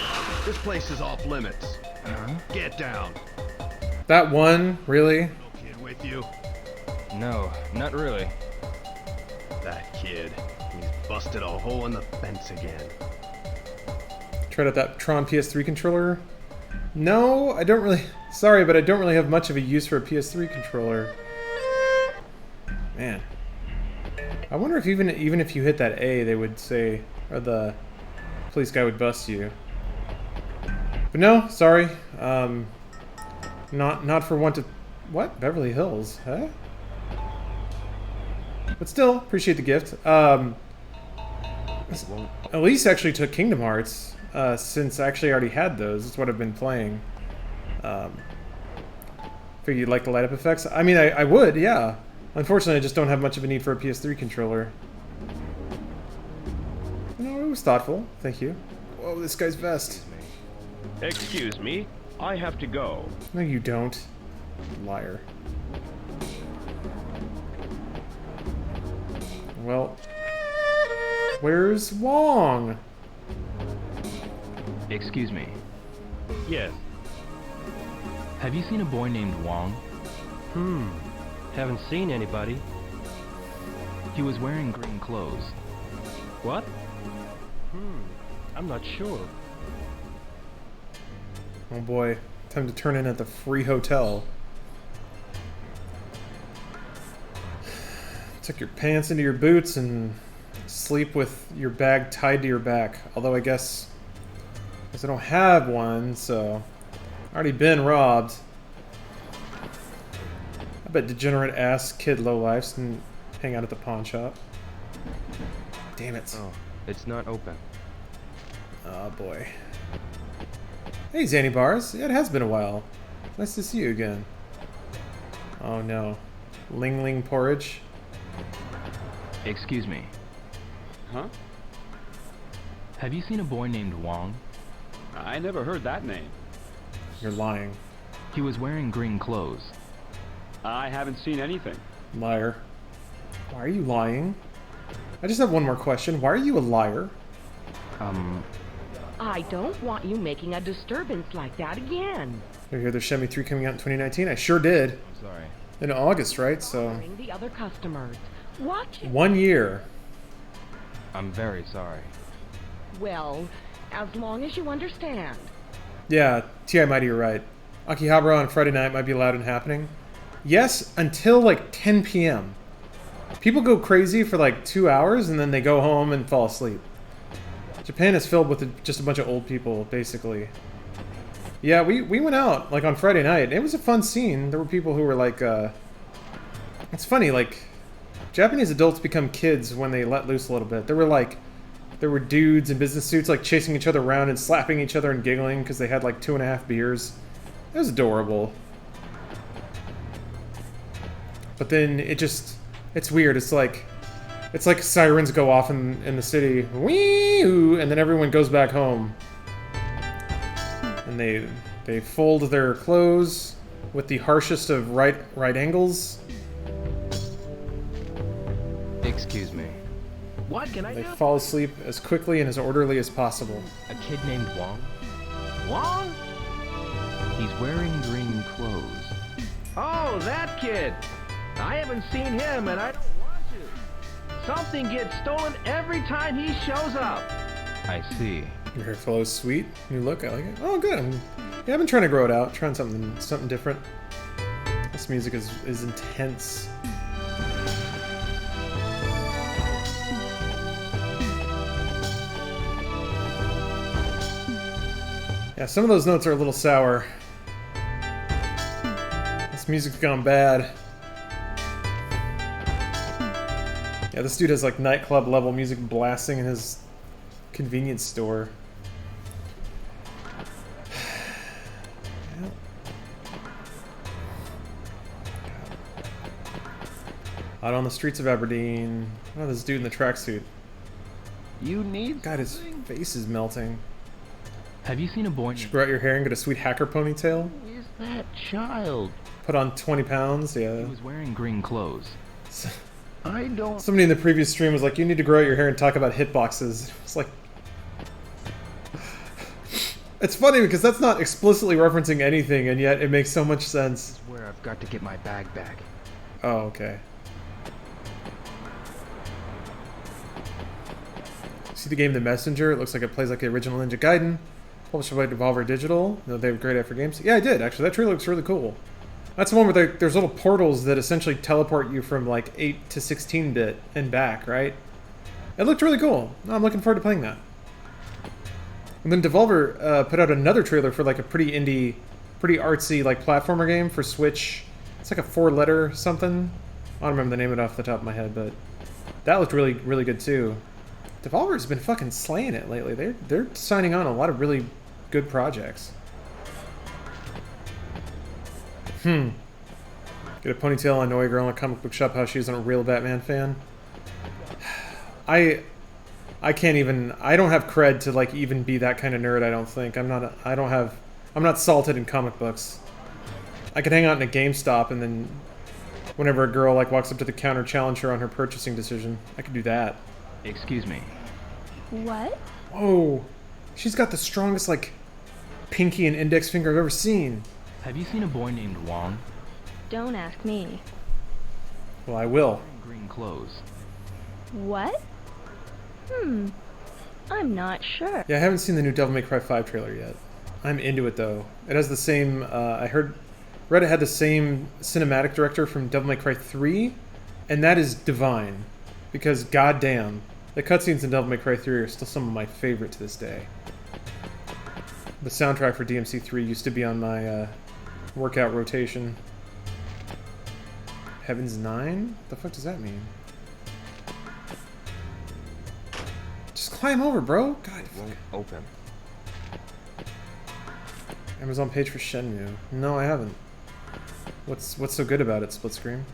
This place is off limits. Get down. That one? Really? No kid with you? No, not really. That kid. He's busted a hole in the fence again. Tried out that Tron PS3 controller? No, I don't really... Sorry, but I don't really have much of a use for a PS3 controller. Man. I wonder if even if you hit that A, they would say... Or the police guy would bust you. But no, sorry. Not for one to... What? Beverly Hills? Huh? But still, appreciate the gift. Elise actually took Kingdom Hearts, since I actually already had those. That's what I've been playing. Figure you'd like the light-up effects? I mean, I would, yeah. Unfortunately, I just don't have much of a need for a PS3 controller. No, it was thoughtful. Thank you. Whoa, this guy's vest. Excuse me, I have to go. No, you don't. Liar. Well, where's Wong? Excuse me. Yes. Have you seen a boy named Wong? Haven't seen anybody. He was wearing green clothes. What? I'm not sure. Oh boy, time to turn in at the free hotel. Tuck your pants into your boots and sleep with your bag tied to your back. Although I guess I don't have one, so I've already been robbed. I bet degenerate ass kid lowlifes can hang out at the pawn shop. Damn it. Oh, it's not open. Oh boy. Hey Zanny Bars, yeah, it has been a while. Nice to see you again. Oh no. Ling Ling porridge. Excuse me. Huh? Have you seen a boy named Wong? I never heard that name. You're lying. He was wearing green clothes. I haven't seen anything. Liar. Why are you lying? I just have one more question. Why are you a liar? I don't want you making a disturbance like that again. You hear there's Shenmue 3 coming out in 2019? I sure did. I'm sorry. In August, right? So. Bothering the other customers. Watch it. 1 year. I'm very sorry. Well, as long as you understand. Yeah, T.I. Mighty, you're right. Akihabara on Friday night might be loud and happening. Yes, until like 10 p.m. People go crazy for like 2 hours and then they go home and fall asleep. Japan is filled with just a bunch of old people, basically. Yeah, we went out like on Friday night. It was a fun scene. There were people who were like, it's funny, like, Japanese adults become kids when they let loose a little bit. There were dudes in business suits like chasing each other around and slapping each other and giggling because they had like 2.5 beers. It was adorable. But then it's weird. It's like sirens go off in the city, wee-oo, and then everyone goes back home. And they fold their clothes with the harshest of right angles. Excuse me. What can I do? They fall asleep as quickly and as orderly as possible. A kid named Wong? Wong? He's wearing green clothes. Oh, that kid! I haven't seen him and I don't want to. Something gets stolen every time he shows up. I see. Your hair follows sweet. New look, I like it. Oh, good. Yeah, I've been trying to grow it out, trying something different. This music is intense. Yeah, some of those notes are a little sour. This music's gone bad. Yeah, this dude has like nightclub level music blasting in his convenience store. Out on the streets of Aberdeen. Oh, this dude in the tracksuit. You need God, his face is melting. Have you seen a boy? Should grow out your hair and get a sweet hacker ponytail. Who is that child? Put on 20 pounds, yeah. He was wearing green clothes. I don't... Somebody in the previous stream was like, you need to grow out your hair and talk about hitboxes. It's like... It's funny because that's not explicitly referencing anything, and yet it makes so much sense. This is where I've got to get my bag back. Oh, okay. See the game The Messenger? It looks like it plays like the original Ninja Gaiden. Published by Devolver Digital. They have great effort games. Yeah, I did, actually. That trailer looks really cool. That's the one where there's little portals that essentially teleport you from like 8 to 16-bit and back, right? It looked really cool. I'm looking forward to playing that. And then Devolver put out another trailer for like a pretty indie, pretty artsy like platformer game for Switch. It's like a 4-letter something. I don't remember the name of it off the top of my head, but that looked really, really good too. Devolver's been fucking slaying it lately. They're signing on a lot of really good projects. Get a ponytail, annoy a girl in a comic book shop how she isn't a real Batman fan. I can't even. I don't have cred to like even be that kind of nerd. I don't think. I'm not salted in comic books. I could hang out in a GameStop and then, whenever a girl like walks up to the counter, challenge her on her purchasing decision. I could do that. Excuse me. What? Whoa, she's got the strongest like pinky and index finger I've ever seen. Have you seen a boy named Wong? Don't ask me. Well, I will. Green clothes. What? I'm not sure. Yeah, I haven't seen the new Devil May Cry 5 trailer yet. I'm into it though. It has the same, read it had the same cinematic director from Devil May Cry 3, and that is divine. Because goddamn, the cutscenes in Devil May Cry 3 are still some of my favorite to this day. The soundtrack for DMC 3 used to be on my workout rotation. Heaven's 9? What the fuck does that mean? Just climb over, bro. God. It won't open. Amazon page for Shenmue. No, I haven't. What's so good about it, split screen?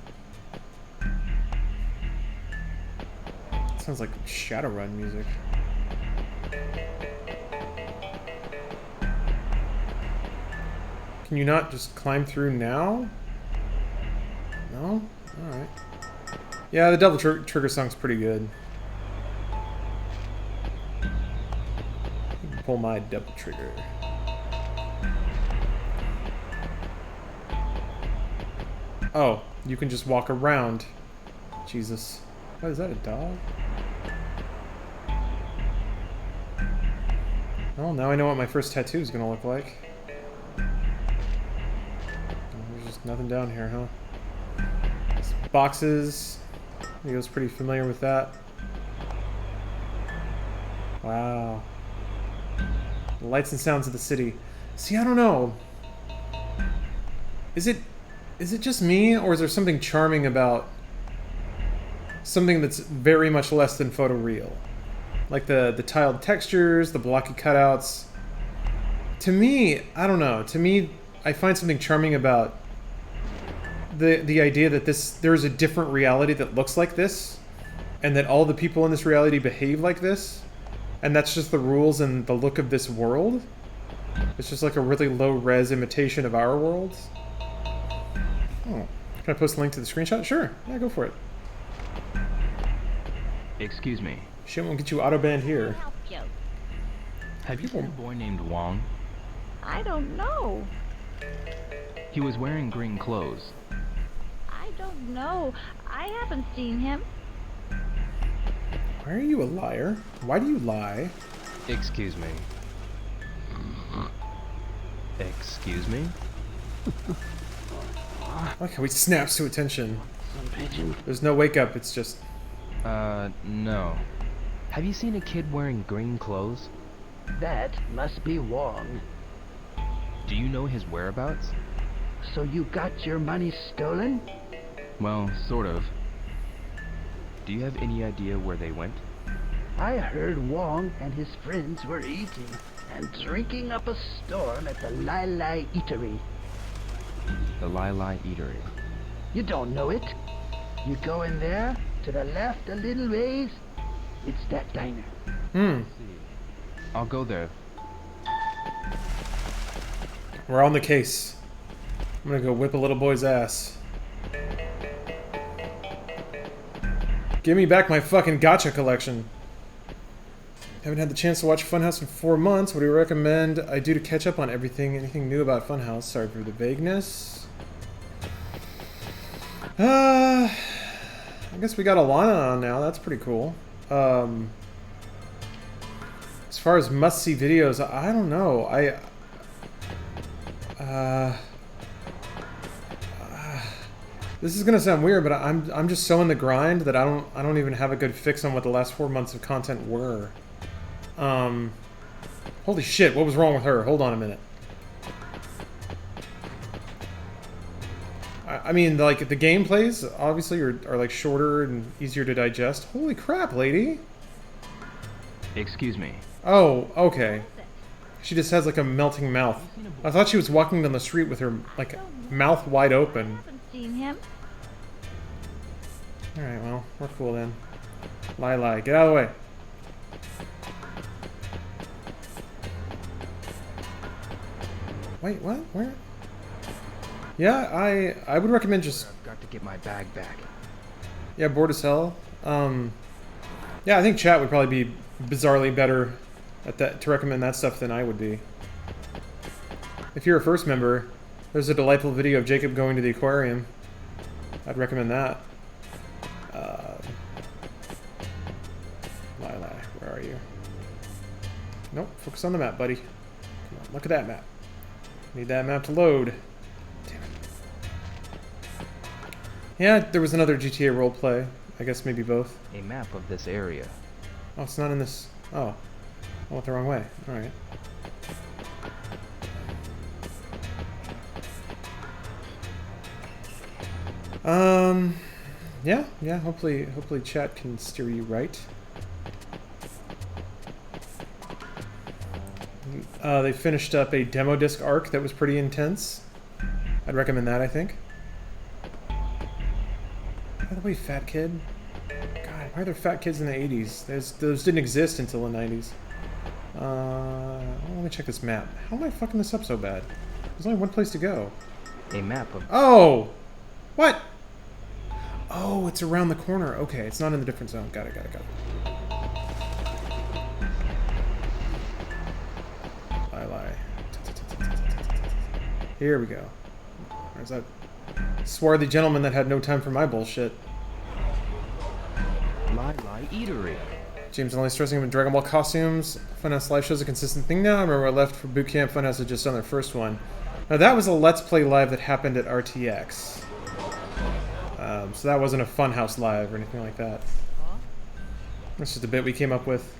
Sounds like Shadowrun music. Can you not just climb through now? No? Alright. Yeah, the Devil Trigger song's pretty good. You can pull my Devil Trigger. Oh, you can just walk around. Jesus. What, is that a dog? Well, now I know what my first tattoo is gonna look like. There's just nothing down here, huh? Boxes. He was pretty familiar with that. Wow. The lights and sounds of the city. See, I don't know. Is it just me, or is there something charming about something that's very much less than photoreal? Like the tiled textures, the blocky cutouts. To me, I don't know. To me, I find something charming about the idea that there's a different reality that looks like this, and that all the people in this reality behave like this, and that's just the rules and the look of this world. It's just like a really low-res imitation of our world. Oh, can I post a link to the screenshot? Sure. Yeah, go for it. Excuse me. Shit won't get you auto-banned here. Help you. Have you seen a boy named Wong? I don't know. He was wearing green clothes. I don't know. I haven't seen him. Why are you a liar? Why do you lie? Excuse me. Excuse me? I like how he snaps to attention. There's no wake up, it's just... no. Have you seen a kid wearing green clothes? That must be Wong. Do you know his whereabouts? So you got your money stolen? Well, sort of. Do you have any idea where they went? I heard Wong and his friends were eating and drinking up a storm at the Lai Lai Eatery. The Lai Lai Eatery. You don't know it. You go in there, to the left a little ways, it's that diner. I'll go there. We're on the case. I'm gonna go whip a little boy's ass. Give me back my fucking gacha collection. Haven't had the chance to watch Funhouse in 4 months. What do you recommend I do to catch up on everything? Anything new about Funhouse? Sorry for the vagueness. I guess we got Alana on now. That's pretty cool. As far as must-see videos, I don't know. This is gonna sound weird, but I'm just so in the grind that I don't even have a good fix on what the last 4 months of content were. Holy shit! What was wrong with her? Hold on a minute. I mean, like, the gameplays obviously are like shorter and easier to digest. Holy crap, lady! Excuse me. Oh, okay. She just has like a melting mouth. I thought she was walking down the street with her like mouth wide open. I haven't seen him. All right, well, we're cool then. Lie, get out of the way. Wait, what? Where? Yeah, I would recommend just... I've got to get my bag back. Yeah, bored as hell. Yeah, I think chat would probably be bizarrely better at that to recommend that stuff than I would be. If you're a first member, there's a delightful video of Jacob going to the aquarium. I'd recommend that. Lie, where are you? Nope, focus on the map, buddy. Come on, look at that map. Need that map to load. Damn it. Yeah, there was another GTA roleplay. I guess maybe both. A map of this area. Oh, it's not in this. Oh. I went the wrong way. Alright. Yeah, hopefully chat can steer you right. They finished up a demo disc arc that was pretty intense. I'd recommend that, I think. By the way, fat kid. God, why are there fat kids in the 80s? Those didn't exist until the 90s. Let me check this map. How am I fucking this up so bad? There's only one place to go. A map of... Oh! What? Oh, it's around the corner. Okay, it's not in the different zone. Got it. Lie. Here we go. There's that swarthy gentleman that had no time for my bullshit. Lie Eatery. James only stressing him in Dragon Ball costumes. Funhouse Live show's a consistent thing now. I remember I left for boot camp. Funhouse had just done their first one. Now that was a Let's Play Live that happened at RTX. So that wasn't a Funhouse Live or anything like that. That's just a bit we came up with.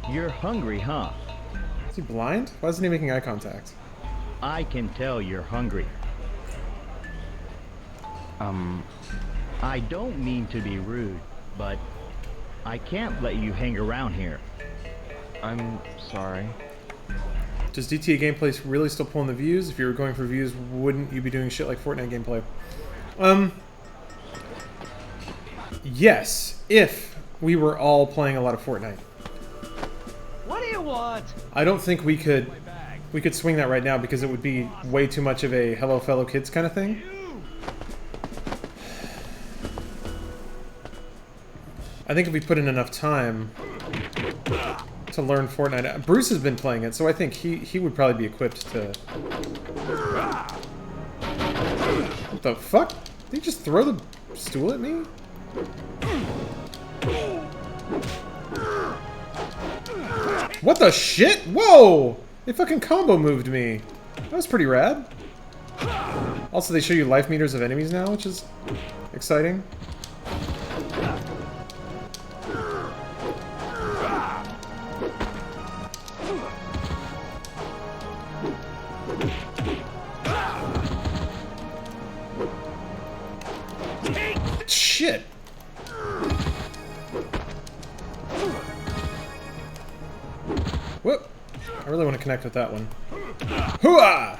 You're hungry, huh? Is he blind? Why isn't he making eye contact? I can tell you're hungry. I don't mean to be rude, but I can't let you hang around here. I'm sorry. Does DTA gameplay really still pull in the views? If you were going for views, wouldn't you be doing shit like Fortnite gameplay? Yes, if we were all playing a lot of Fortnite. What do you want? I don't think we could swing that right now because it would be way too much of a hello fellow kids kind of thing. I think if we put in enough time to learn Fortnite, Bruce has been playing it, so I think he would probably be equipped to. What the fuck? Did he just throw the stool at me? What the shit? Whoa! They fucking combo moved me. That was pretty rad. Also, they show you life meters of enemies now, which is exciting. Shit! Whoop! I really want to connect with that one. Hooah!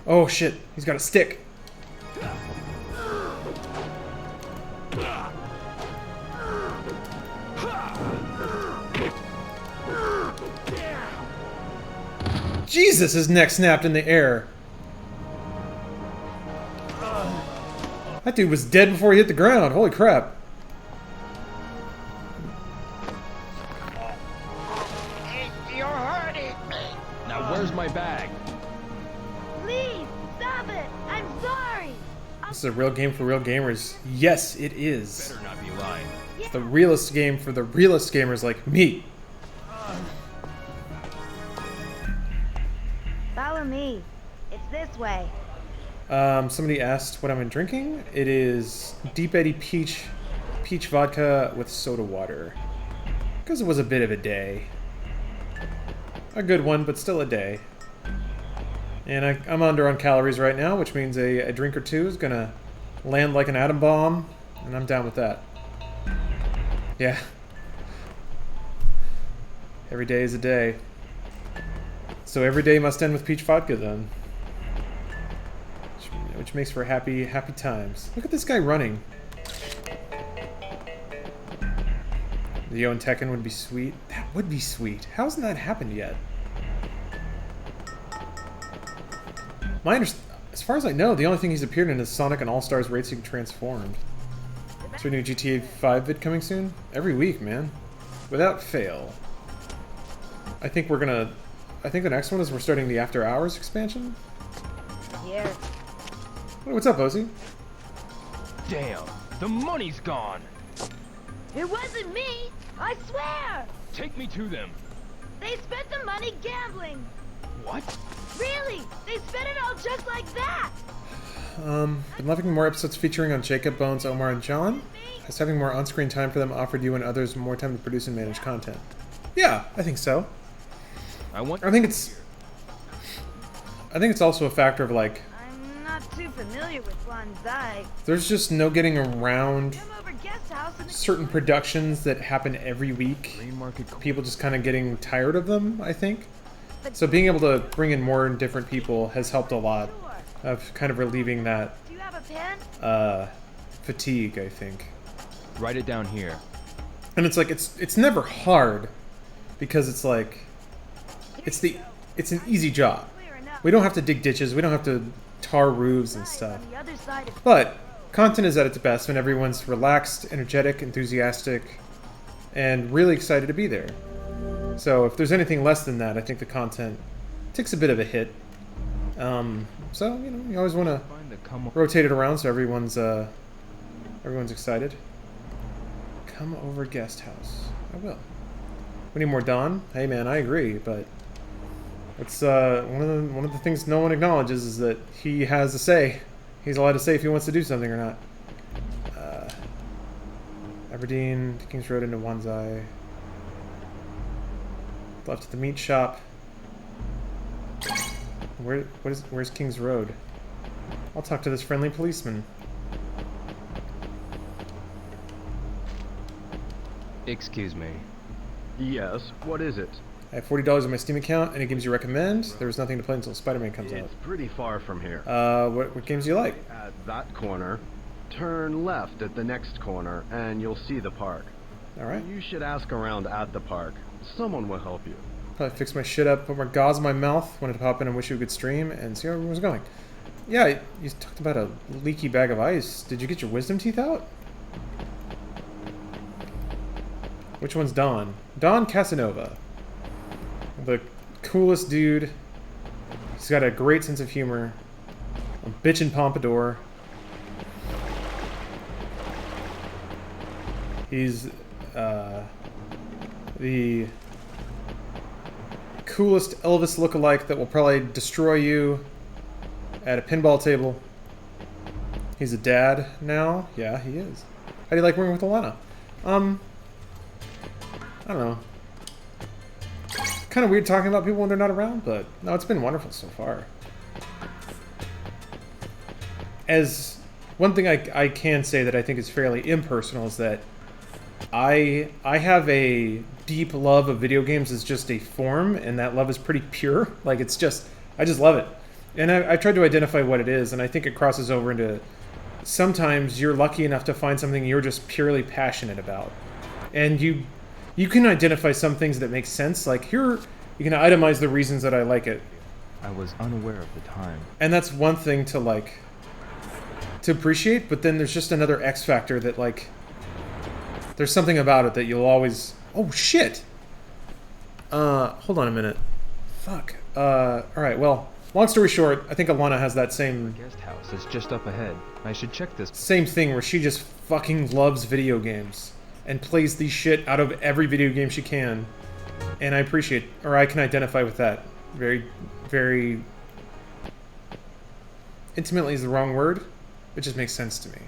Oh shit, he's got a stick. Jesus, his neck snapped in the air. That dude was dead before he hit the ground. Holy crap. You're hurting me. Now where's my bag? Please, stop it. I'm sorry. This is a real game for real gamers. Yes, it is. Better not be lying. It's the realest game for the realest gamers like me. Follow me. It's this way. Somebody asked what I'm drinking. It is Deep Eddy Peach vodka with soda water. Because it was a bit of a day. A good one, but still a day. And I'm under on calories right now, which means a drink or two is gonna land like an atom bomb, and I'm down with that. Yeah. Every day is a day. So every day must end with peach vodka then. Which makes for happy times. Look at this guy running. The Yo and Tekken would be sweet. That would be sweet. How hasn't that happened yet? As far as I know, the only thing he's appeared in is Sonic and All-Stars Racing Transformed. Is there a new GTA 5 vid coming soon? Every week, man. Without fail. I think the next one is we're starting the After Hours expansion. Here. Hey, what's up, Ozzy? Damn, the money's gone. It wasn't me. I swear. Take me to them. They spent the money gambling. What? Really? They spent it all just like that. Been loving more episodes featuring on Jacob, Bones, Omar, and John. Has having more on-screen time for them offered you and others more time to produce and manage content? Yeah, I think so. I think it's also a factor of like I'm not too familiar with Bonsai. there's just no getting around Come over guest house and certain productions that happen every week. People just kind of getting tired of them, I think. So being able to bring in more different people has helped a lot of kind of relieving that Do you have a pen? fatigue, I think. Write it down here. And it's like it's never hard because it's like it's an easy job. We don't have to dig ditches, we don't have to tar roofs and stuff. But content is at its best when everyone's relaxed, energetic, enthusiastic, and really excited to be there. So if there's anything less than that, I think the content takes a bit of a hit. So, you know, you always want to rotate it around so everyone's excited. Come over guest house. I will. We need more Don. Hey man, I agree, but it's one of the things no one acknowledges is that he has a say. He's allowed to say if he wants to do something or not. Aberdeen, Kings Road into Wanzai. Left at the meat shop. Where's Kings Road? I'll talk to this friendly policeman. Excuse me. Yes, what is it? I have $40 in my Steam account, and it games you recommend. There was nothing to play until Spider-Man comes out. It's pretty far from here. What games do you like? At that corner, turn left at the next corner, and you'll see the park. Alright. You should ask around at the park. Someone will help you. Probably fix my shit up, put more gauze in my mouth, wanted to pop in and wish you a good stream, and see how everyone's going. Yeah, you talked about a leaky bag of ice. Did you get your wisdom teeth out? Which one's Don? Don Casanova. The coolest dude. He's got a great sense of humor. A bitchin' pompadour. He's the coolest Elvis lookalike that will probably destroy you at a pinball table. He's a dad now. Yeah, he is. How do you like working with Alana? I don't know. Kind of weird talking about people when they're not around, but no, it's been wonderful so far. As one thing I can say that I think is fairly impersonal is that I have a deep love of video games as just a form, and that love is pretty pure. Like, it's just, I just love it. And I tried to identify what it is, and I think it crosses over into sometimes you're lucky enough to find something you're just purely passionate about. And you can identify some things that make sense. Like, here, you can itemize the reasons that I like it. I was unaware of the time. And that's one thing to, like, to appreciate, but then there's just another X factor that, like, there's something about it that you'll always... Oh, shit! Hold on a minute. Fuck. Alright, well, long story short, I think Alana has that same... Guest house is just up ahead. I should check this. Same thing where she just fucking loves video games and plays the shit out of every video game she can. And I appreciate, or I can identify with that. Very, very... Intimately is the wrong word. It just makes sense to me.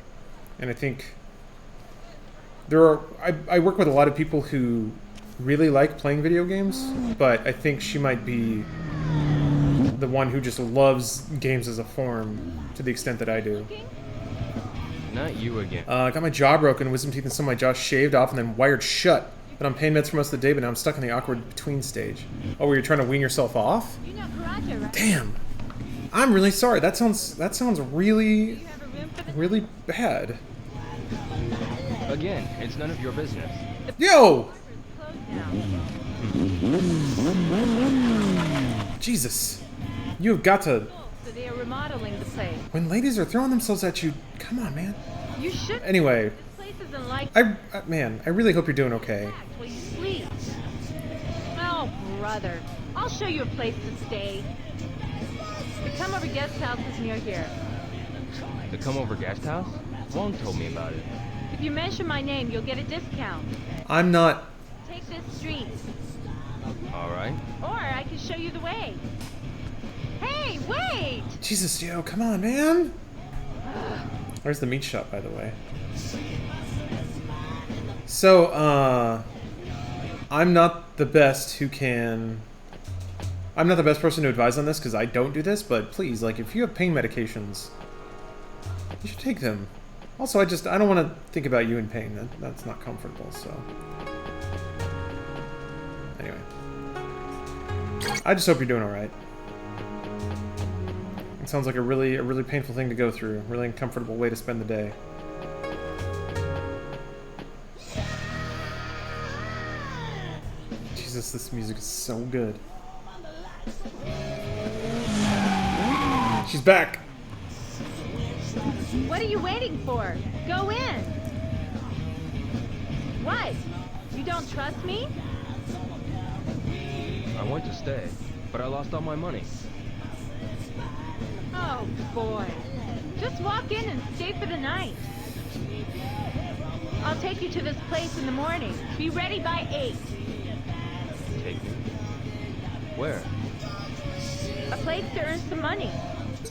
And I think... I work with a lot of people who really like playing video games, but I think she might be the one who just loves games as a form to the extent that I do. Not you again. Got my jaw broken, wisdom teeth and some of my jaw shaved off and then wired shut. Been on pain meds for most of the day, but now I'm stuck in the awkward between stage. Oh, were you trying to wean yourself off? You know karate, right? Damn. I'm really sorry. That sounds really, really bad. Again, it's none of your business. Yo! Jesus. You have got to... So they are remodeling the place. When ladies are throwing themselves at you, come on, man. You should... Anyway. This place isn't like... Man, I really hope you're doing okay. Where you sleep. Oh, brother. I'll show you a place to stay. The Come Over Guest House is near here. The Come Over Guest House? Wong told me about it. If you mention my name, you'll get a discount. I'm not... Take this street. All right. Or I can show you the way. Hey, wait! Jesus, Gio, come on, man! Where's the meat shop, by the way? So, I'm not the best who can... I'm not the best person to advise on this, because I don't do this, but please, like, if you have pain medications, you should take them. Also, I don't want to think about you in pain. That's not comfortable, so... Anyway. I just hope you're doing alright. It sounds like a really painful thing to go through. A really uncomfortable way to spend the day. Jesus, this music is so good. She's back! What are you waiting for? Go in! What? You don't trust me? I want to stay, but I lost all my money. Oh, boy. Just walk in and stay for the night. I'll take you to this place in the morning. Be ready by 8. Take me? Where? A place to earn some money.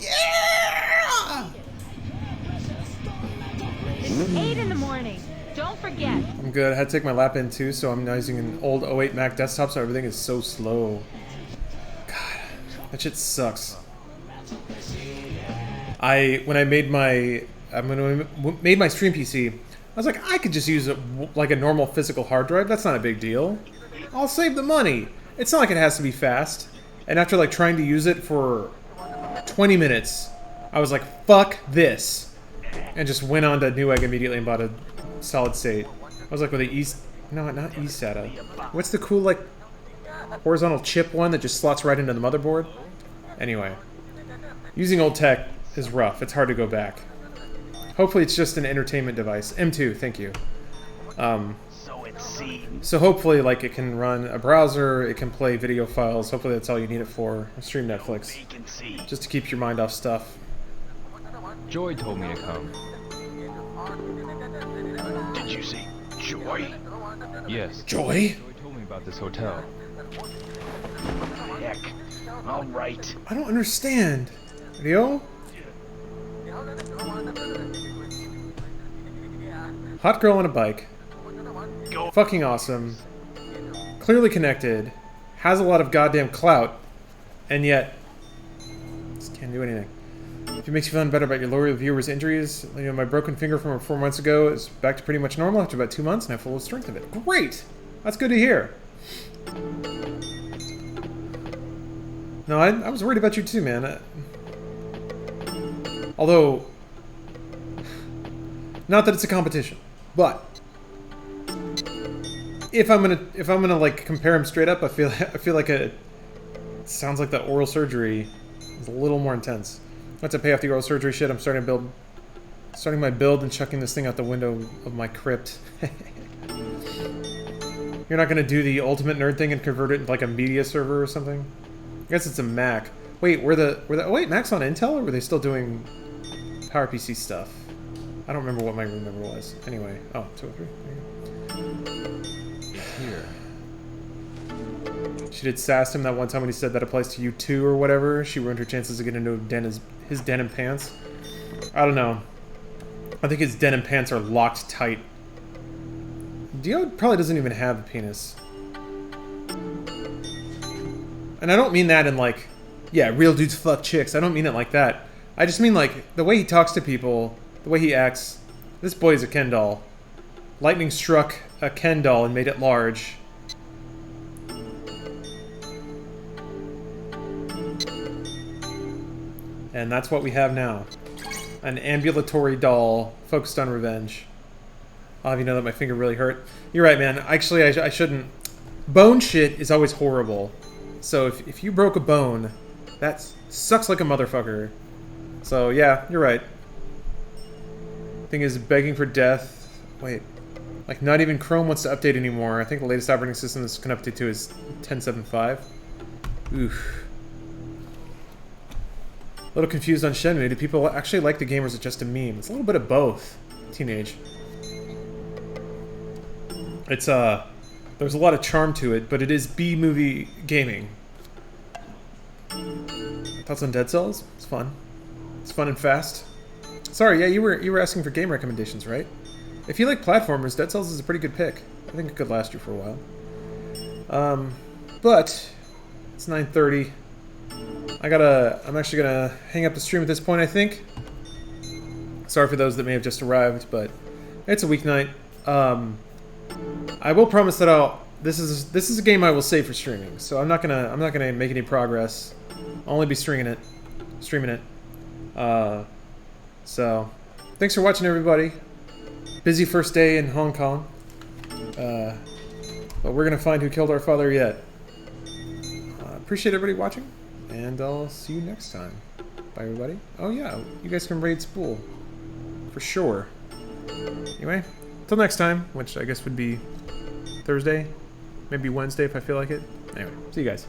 Yeah! It's 8 in the morning. Don't forget. I'm good. I had to take my lap in too, so I'm now using an old 08 Mac desktop, so everything is so slow. God, that shit sucks. When I made my stream PC, I was like, I could just use like a normal physical hard drive. That's not a big deal. I'll save the money. It's not like it has to be fast. And after like trying to use it for 20 minutes, I was like, fuck this. And just went on to Newegg immediately and bought a solid state. I was like with a not eSATA. What's the cool like horizontal chip one that just slots right into the motherboard? Anyway, using old tech is rough. It's hard to go back. Hopefully it's just an entertainment device. M2, thank you. So hopefully like it can run a browser, it can play video files. Hopefully that's all you need it for. Or stream Netflix. Just to keep your mind off stuff. Joy told me to come. Did you say Joy? Yes. Joy? Joy told me about this hotel. Heck. All right. I don't understand. Rio? Hot girl on a bike. Fucking awesome. Clearly connected. Has a lot of goddamn clout. And yet... just can't do anything. If it makes you feel better about your loyal viewers' injuries, you know, my broken finger from 4 months ago is back to pretty much normal after about 2 months, and I have full strength of it. Great! That's good to hear. No, I was worried about you too, man. Although, not that it's a competition, but if I'm gonna like compare them straight up, I feel like it sounds like the oral surgery is a little more intense. Once I pay off the oral surgery shit, I'm starting my build and chucking this thing out the window of my crypt. You're not gonna do the ultimate nerd thing and convert it into like a media server or something? I guess it's a Mac. Wait, oh wait, Mac's on Intel, or were they still doing PowerPC stuff? I don't remember what my room number was. Anyway, oh, 203. It's here. She did sass him that one time when he said that applies to you too or whatever. She ruined her chances of getting into his denim pants. I don't know. I think his denim pants are locked tight. Dio probably doesn't even have a penis. And I don't mean that in like, yeah, real dudes fuck chicks. I don't mean it like that. I just mean like the way he talks to people, the way he acts. This boy is a Ken doll. Lightning struck a Ken doll and made it large. And that's what we have now. An ambulatory doll focused on revenge. I'll have you know that my finger really hurt. You're right, man. Actually, I shouldn't. Bone shit is always horrible. So if you broke a bone, that sucks like a motherfucker. So yeah, you're right. Thing is begging for death. Wait. Like not even Chrome wants to update anymore. I think the latest operating system this can update to is 10.7.5. Oof. A little confused on Shenmue. Do people actually like the game, or is it just a meme? It's a little bit of both. Teenage. It's There's a lot of charm to it, but it is B-movie gaming. Thoughts on Dead Cells? It's fun. It's fun and fast. Sorry, yeah, you were asking for game recommendations, right? If you like platformers, Dead Cells is a pretty good pick. I think it could last you for a while. But it's 9:30. I'm actually gonna hang up the stream at this point, I think. Sorry for those that may have just arrived, but it's a weeknight. I will promise that this is a game I will save for streaming, so I'm not gonna make any progress. I'll only be streaming it. So thanks for watching, everybody. Busy first day in Hong Kong, but we're gonna find who killed our father yet. Appreciate everybody watching, and I'll see you next time. Bye, everybody. Oh yeah, you guys can raid Spool for sure. Anyway, till next time, which I guess would be Thursday, maybe Wednesday if I feel like it. Anyway, see you guys.